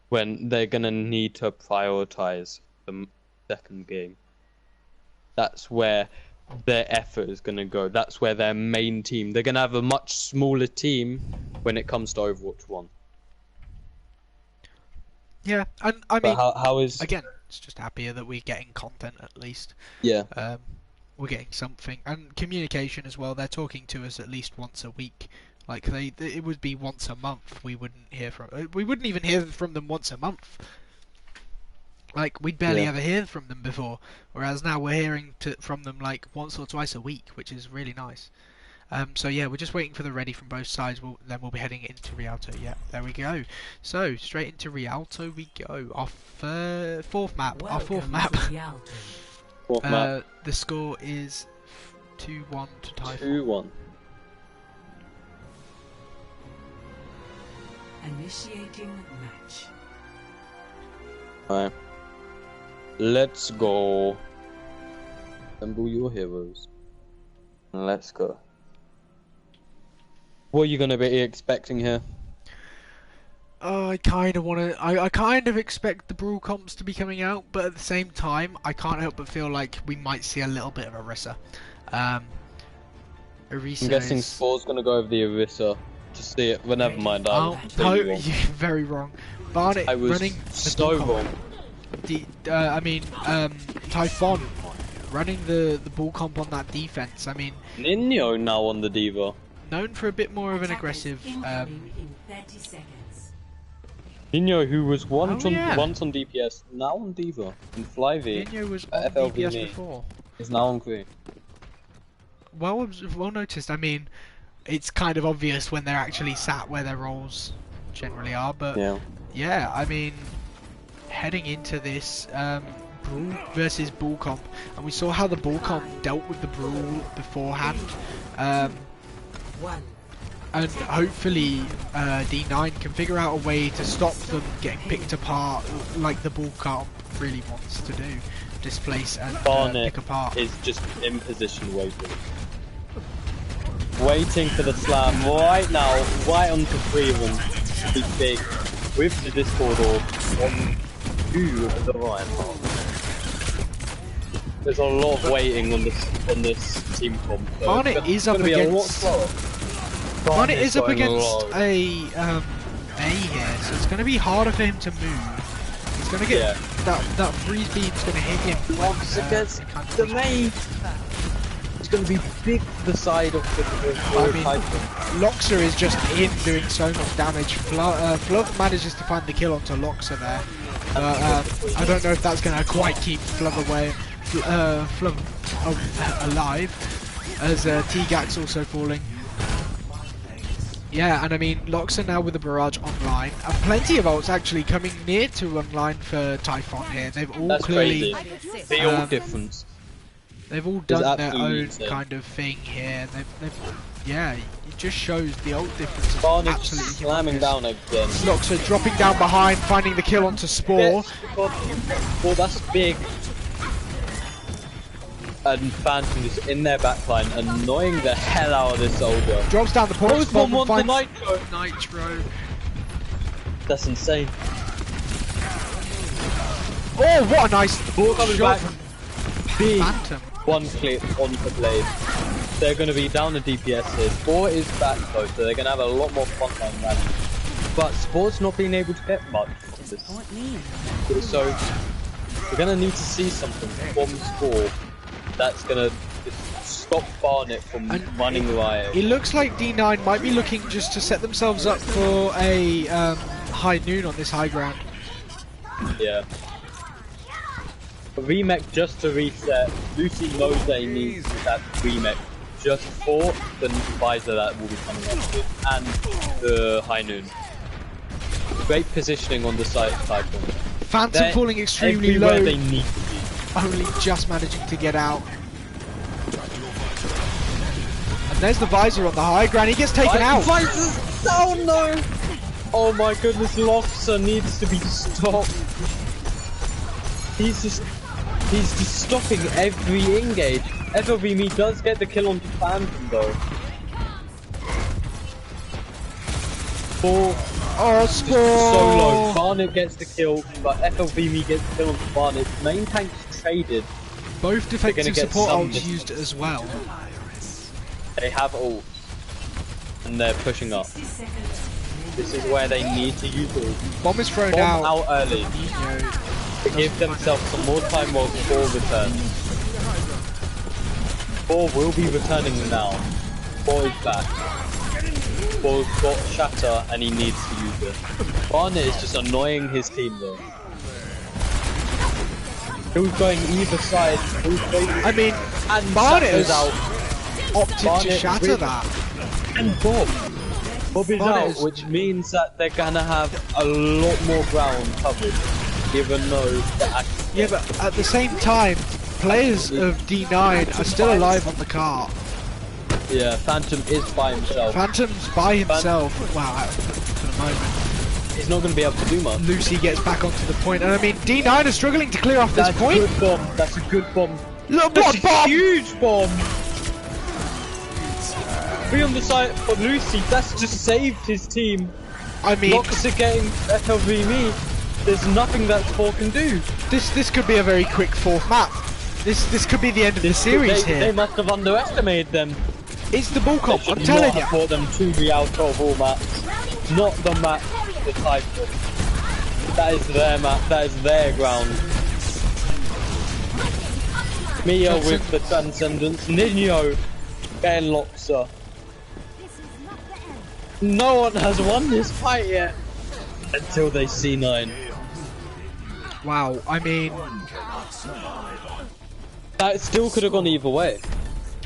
when they're gonna need to prioritize the second game. That's where their effort is gonna go. That's where their main team. They're gonna have a much smaller team when it comes to Overwatch 1. Yeah, and I mean, But how is again, it's just happier that we're getting content at least. yeah? We're getting something, and communication as well. They're talking to us at least once a week. Like it would be once a month. We wouldn't even hear from them once a month. Like, we'd barely Yeah. ever hear from them before, whereas now we're hearing from them like once or twice a week, which is really nice. So yeah, we're just waiting for the ready from both sides. Then we'll be heading into Rialto. Yeah, there we go. So straight into Rialto we go. Our 4th map. Our 4th map. Fourth map. The score is 2-1 to Typhon. 2-1. Initiating match. Alright. Let's go. Assemble your heroes. Let's go. What are you gonna be expecting here? Oh, I kind of want to. I kind of expect the Brawl comps to be coming out, but at the same time, I can't help but feel like we might see a little bit of Orisa. Orisa I'm guessing is... Spor's gonna go with the Orisa. to see it, but never mind. Oh, no, you're very wrong. Barnet I was running the so ball wrong. Typhon running the ball comp on that defense. I mean, Nino now on the Diva. known for a bit more of an aggressive. Incoming in 30 seconds. Nino, who was once yeah. on DPS, now on Diva. And Flyvy Dino was on FLV DPS me. before. Is now on Queen. Well noticed. I mean, it's kind of obvious when they're actually sat where their roles generally are, but yeah, I mean, heading into this Brawl versus Bull Comp, and we saw how the Bull Comp dealt with the Brawl beforehand, and hopefully D9 can figure out a way to stop them getting picked apart like the Bull Comp really wants to do, displace and pick apart. Is just in position waiting for the slam right now, right onto 3 of them. Be big with the Discord orb on 2 of the Ryan. There's a lot of waiting on this team comp. So Barnet is up against. Barnet is up against a here, so it's going to be harder for him to move. He's going to get that freeze beam's going to hit him. Lox against the main. It's going to be big the side of the Typhon. Loxer is just in doing so much damage. Fluv manages to find the kill onto Loxer there. I don't know if that's going to quite keep Fluv away, Fluv alive, as T-Gax also falling. Yeah, and I mean, Loxer now with the barrage online, and plenty of ults actually coming near to online for Typhon here. They've all clearly... Crazy. The all difference. They've all done their own insane. kind of thing here. Yeah, it just shows the ult difference is Barnet absolutely slamming humongous. down again. Loxer dropping down behind, finding the kill onto Spore. Oh, that's big. And Phantom's in their backline, annoying the hell out of this soldier. Drops down the point, Bomb on the finds Nitro. Nitro. That's insane. Oh, what a nice Ball coming shot back. from Big. Phantom. One clip on the blade. They're going to be down the DPS here. Spore is back though, so they're going to have a lot more frontline value. But Spore's not being able to get much from this. So we're going to need to see something from Spore that's going to stop Barnet from running riot. It looks like D9 might be looking just to set themselves up for a high noon on this high ground. Yeah. Remake just to reset. Lucy knows that he needs that remake just for the visor that will be coming up with and the high noon. Great positioning on the side of Typhon. Phantom falling extremely low. They need to be. Only just managing to get out. And there's the visor on the high ground. He gets taken out. Visor's down though. Oh my goodness, Loxer needs to be stopped. He's just stopping every engage. FLV does get the kill onto Phantom though. Oh, Spore! So low. Barnet gets the kill, but FLV gets the kill onto Barnet. Main tank's traded. Both defensive get support some ults used as well. They have ult. And they're pushing up. This is where they need to use ult. Bomb is thrown Bomb out. out early. To give themselves some more time while Spore returns. Spore will be returning now. Spore is back. Spore's got Shatter and he needs to use it. Barnet is just annoying his team though. Who's going either side? I mean, and Barnet Shatter's has out. opted to shatter that. And Bob. Bob is Barnet out, is- which means that they're gonna have a lot more ground covered. Even though they're actually... Yeah, but at the same time, players of D9 are still alive on the car. Yeah, Phantom is by himself. Phantom's by himself. Wow, for the moment. He's not going to be able to do much. Lucy gets back onto the point, and I mean, D9 is struggling to clear off this That's point. a good bomb. That's a good bomb. Look, That's what a bomb! huge bomb. Be on the side for Lucy. That's just saved his team. I mean, Loxer getting FLV me. There's nothing that Spore can do. this could be a very quick fourth map. This could be the end of the series They here. must have underestimated them. It's the ball comp, I'm Should telling not you. have brought them to the outro of all maps. Not the map, the Typhon. That is their map, that is their ground. Mia with the Transcendence, Nino getting Loxa. No one has won this fight yet. Until they C9. Wow, I mean, That still could have gone either way.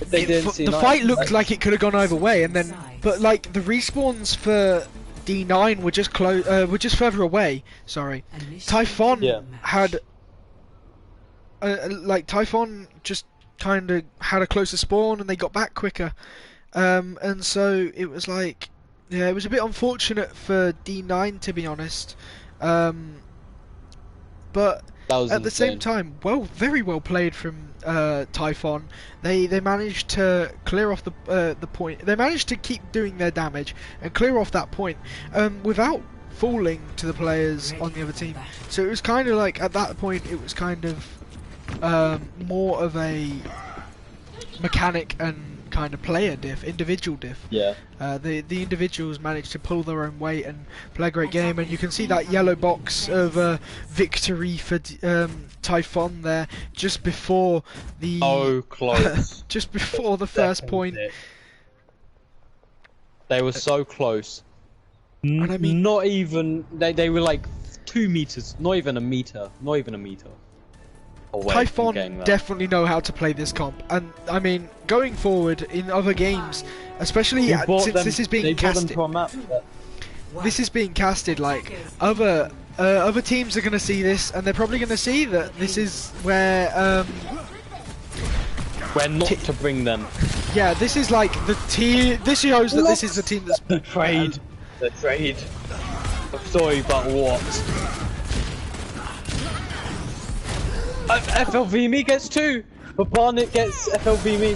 If they didn't the C9. fight looked like it could have gone either way, and then, but like the respawns for D9 were just were just further away. Sorry, Typhon Yeah. had, like Typhon just kind of had a closer spawn, and they got back quicker, and so it was like, yeah, it was a bit unfortunate for D9 to be honest, but. That was At the same insane. time, very well played from Typhon. They managed to clear off the point. They managed to keep doing their damage and clear off that point without falling to the players on the other team. So it was kind of like at that point it was kind of more of a mechanic and kind of player diff, individual diff. Yeah. The individuals managed to pull their own weight and play a great game, and you can see that yellow box of victory for Typhon there just before the Oh, close. just before the first point. They were so close. And I mean- not even they were like 2 meters, not even a meter away from getting Typhon that. definitely know how to play this comp, and I mean going forward in other games, especially You brought since them- this is being they brought them casted. to a map. This is being casted like other teams are going to see this, and they're probably going to see that this is where Where not to bring them. yeah, this is like the team. This shows that this is the team that's The trade. The trade. I'm sorry, but what? FLV me gets 2, but Barnet gets FLV me.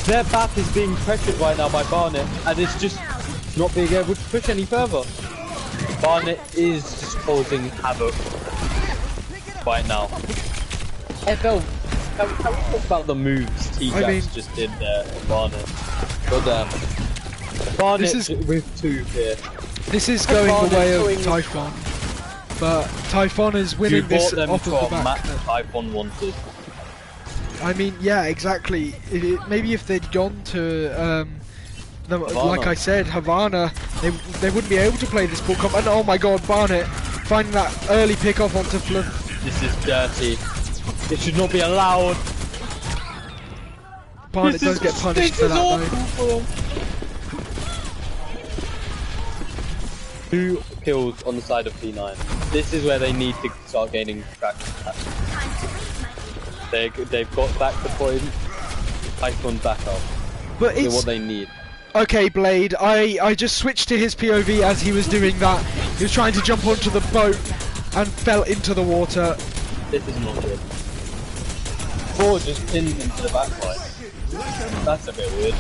Their back is being pressured right now by Barnet, and it's just not being able to push any further. Barnet is just causing havoc right now. FL, can we talk about the moves T-Jax just did there for Barnet? Goddamn. Barnet This is- with 2 here. This is going Typhon the way is of doing- Typhon, but Typhon is You winning this brought them off to of a the back. match Typhon wanted. I mean, yeah, exactly. Maybe if they'd gone to like Havana. I said, Havana, they wouldn't be able to play this ball comp. And oh my God, Barnet finding that early pick off onto Fluff. This is dirty. It should not be allowed. Barnet does get punished for that though. 2 kills on the side of P9. This is where they need to start gaining traction. They've got back the point. Typhon back up. But They're it's what they need. okay, Blade. I just switched to his POV as he was doing that. He was trying to jump onto the boat and fell into the water. This is not good. Or just pinned into the backline. That's a bit weird.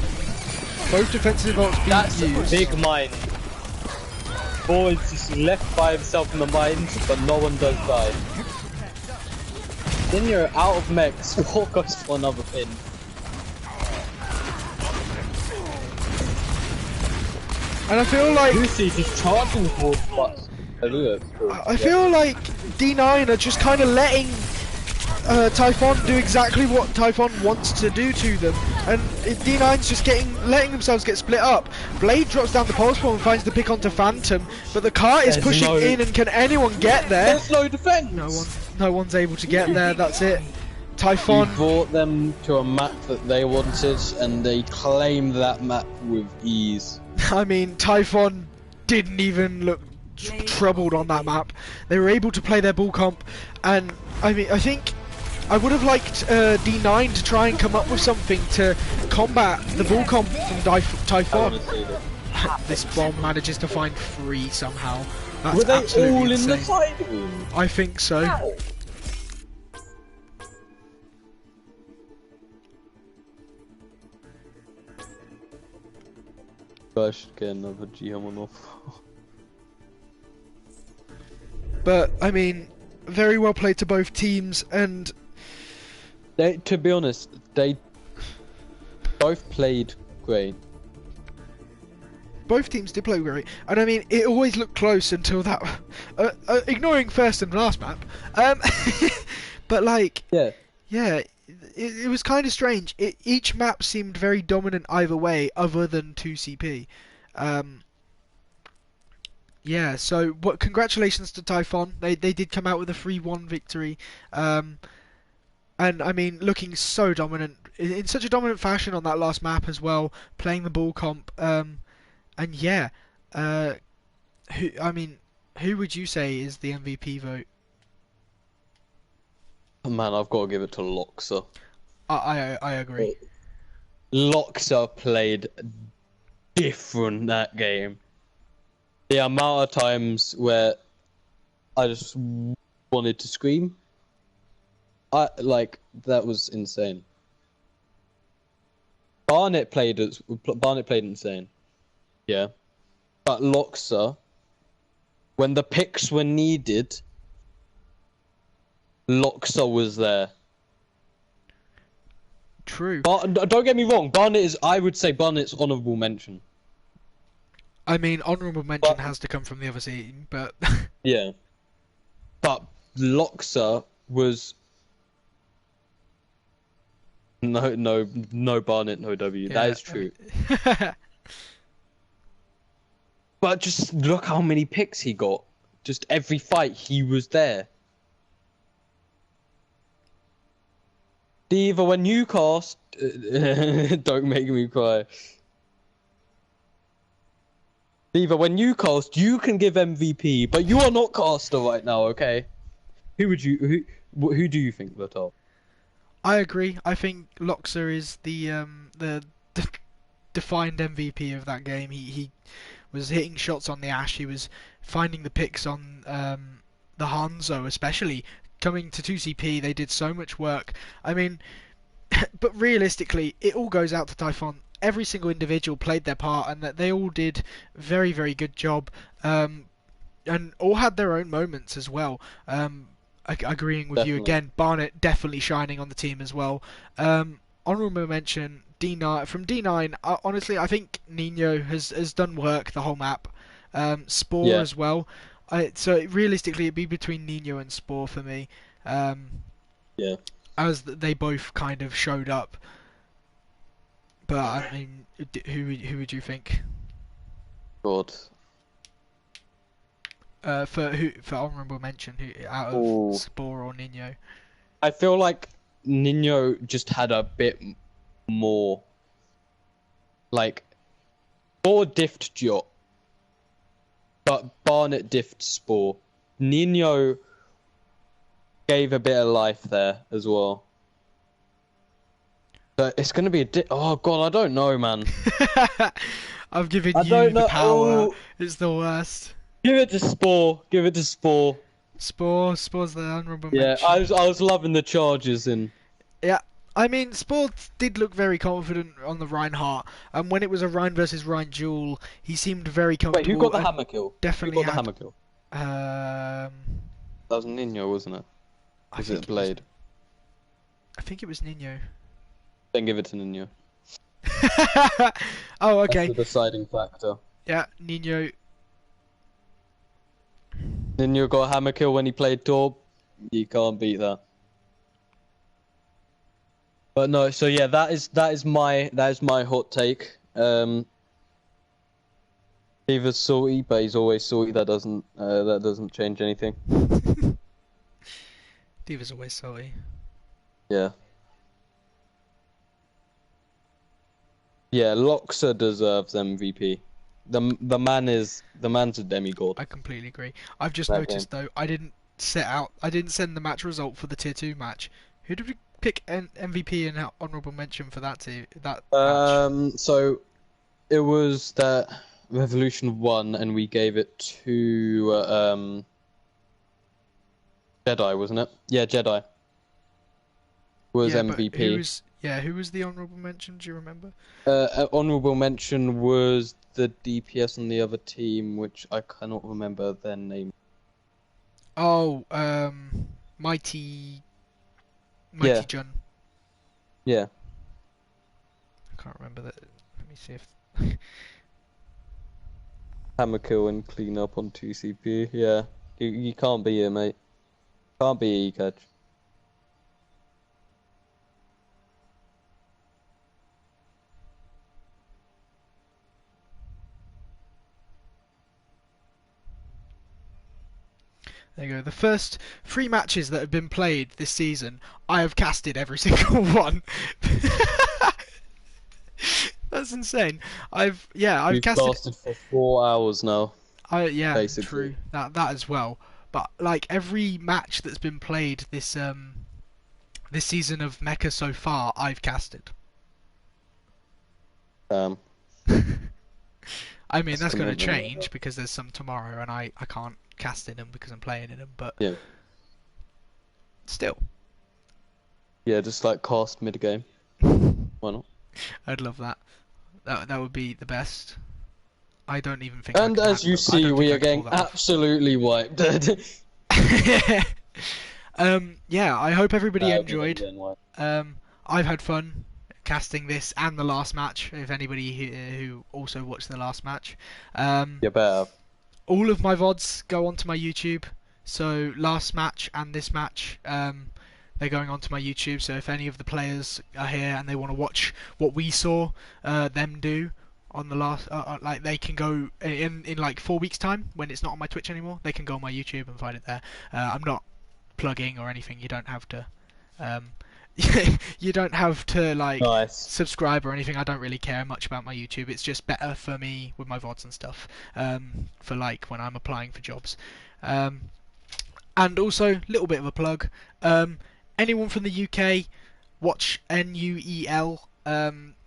Both defensive ults being That's a used. big mine. Or is just left by himself in the mines, but no one does die. Then you're out of mechs, Walk goes for another pin. And I feel like Lucy just charging towards butts. I feel like D9 are just kind of letting Typhon do exactly what Typhon wants to do to them, and D9's just letting themselves get split up. Blade drops down the pulse bomb and finds the pick onto Phantom, but the cart is There's pushing no- in, and can anyone get there? There's no defense! No one's able to get there. That's it. You Typhon. brought them to a map that they wanted, and they claimed that map with ease. I mean, Typhon didn't even look troubled on that map. They were able to play their ball comp, and I mean, I think I would have liked D9 to try and come up with something to combat the ball comp from Typhon. Honestly, This bomb manages to find 3 somehow. That's were they absolutely all in insane. the side room? I think so. How? I should get another GM on off. But I mean, very well played to both teams, and To be honest, they both played great. Both teams did play great, and I mean, it always looked close until that. Ignoring first and last map, but like, Yeah. yeah, it was kind of strange. Each map seemed very dominant either way, other than 2CP. Yeah, so congratulations to Typhon. They did come out with a 3-1 victory. And I mean, looking so dominant in such a dominant fashion on that last map as well, playing the ball comp. And yeah, who would you say is the MVP vote? Man, I've got to give it to Loxa. I agree. Loxa played different that game. The amount of times where I just wanted to scream, that was insane. Barnet played insane, yeah, but Loxa, when the picks were needed, Loxa was there. True. Don't get me wrong, I would say Barnet's honourable mention. I mean, honourable mention has to come from the other team, but yeah. But Loxa was no Barnet, no W. Yeah, that is true. But just look how many picks he got. Just every fight he was there. Diva, when you cast, don't make me cry. Diva, when you cast, you can give MVP, but you are not caster right now, okay? Who do you think the top? I agree. I think Loxa is the defined MVP of that game. He was hitting shots on the Ash. He was finding the picks on the Hanzo, especially coming to 2CP. They did so much work. I mean, but realistically, it all goes out to Typhon. Every single individual played their part, and that they all did very, very good job, and all had their own moments as well. Agreeing with Definitely. you again, Barnet definitely shining on the team as well. Honourable mention, D9 from D9. Honestly, I think Nino has done work the whole map. Spore as well. So realistically, it'd be between Nino and Spore for me. Yeah. As they both kind of showed up. But I mean, who would you think? God. For honourable mention, who out of Ooh. Spore or Nino? I feel like Nino just had a bit more. Like, Spore diffed Jot, but Barnet diffed Spore. Nino gave a bit of life there as well. But it's gonna be oh god, I don't know, man. I've given I you don't the know. power. Oh. It's the worst. Give it to Spore. Give it to Spore. Spore's the honourable Yeah, mention. I was loving the charges in. Yeah, I mean, Spore did look very confident on the Reinhardt, and when it was a Rhine versus Rhine duel, he seemed very comfortable. Wait, who got the hammer kill? Definitely Who got the hammer kill? That was Nino, wasn't it? Was it Blade? I think it was Nino. Then give it to Nino. Oh, okay. That's the deciding factor. Yeah, Nino. Nino got a hammer kill when he played Torb. You can't beat that. But no, so yeah, that is my hot take. Diva's salty, but he's always salty. That doesn't change anything. Diva's always salty. Yeah. Yeah, Loxa deserves MVP. The man's a demigod. I completely agree. I've just noticed though, I didn't send the match result for the tier 2 match. Who did we pick MVP and honourable mention for that match? So it was that Revolution 1 and we gave it to Jedi, wasn't it? Yeah, Jedi was MVP. Who was the honourable mention? Do you remember? Honourable mention was the DPS on the other team, which I cannot remember their name. Oh, Mighty Yeah. Jun. Yeah. I can't remember that. Let me see if. Hammer kill and clean up on 2CP. Yeah, you can't be here, mate. Can't be here, catch. There you go. The first 3 matches that have been played this season, I have casted every single one. That's insane. I've We've casted casted for 4 hours now. yeah, basically. true. That as well. But like every match that's been played this this season of Meka so far, I've casted. I mean, that's going to change because there's some tomorrow and I can't cast in them because I'm playing in them, but Yeah. still. Yeah, just like cast mid game. Why not? I'd love that. That would be the best. I don't even think. And as you see, we are getting absolutely wiped. Yeah, I hope everybody enjoyed. I've had fun casting this and the last match. If anybody who also watched the last match, You better. all of my VODs go onto my YouTube. So last match and this match, they're going onto my YouTube. So if any of the players are here and they want to watch what we saw them do on the last, like they can go in like 4 weeks time when it's not on my Twitch anymore. They can go on my YouTube and find it there. I'm not plugging or anything. You don't have to. You don't have to like subscribe or anything. I don't really care much about my YouTube. It's just better for me with my VODs and stuff. For like when I'm applying for jobs. And also, little bit of a plug. Anyone from the UK, watch NUEL.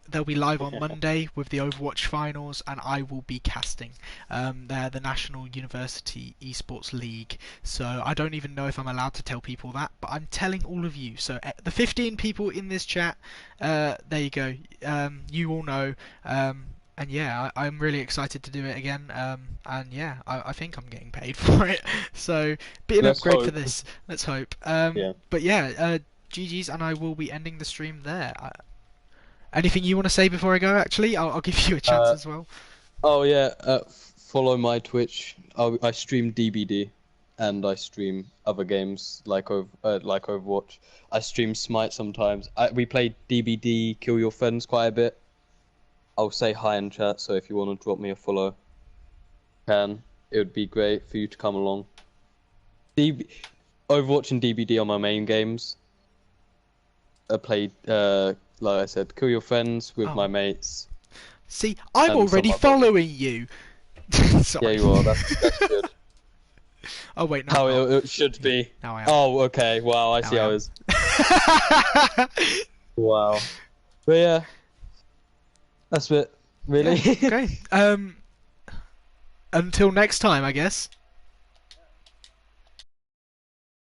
They'll be live on Monday with the Overwatch finals, and I will be casting. They're the National University Esports League, so I don't even know if I'm allowed to tell people that, but I'm telling all of you. So the 15 people in this chat, there you go. You all know. And yeah, I'm really excited to do it again. And yeah, I think I'm getting paid for it. So bit of an upgrade for this. Let's hope. But yeah, GG's, and I will be ending the stream there. Anything you want to say before I go? Actually, I'll give you a chance as well. Oh yeah, follow my Twitch. I stream DBD, and I stream other games like Overwatch. I stream Smite sometimes. We play DBD, Kill Your Friends quite a bit. I'll say hi in chat, so if you want to drop me a follow, it would be great for you to come along. Overwatch and DBD are my main games. I played, like I said, Kill Your Friends with my mates. See, I'm already following you. Sorry. Yeah, you are. That's good. Oh wait, no. How it should be. Now I am. Oh, okay. Wow, I see how it is. Wow. But yeah. That's it, really. Yeah, okay. Until next time, I guess.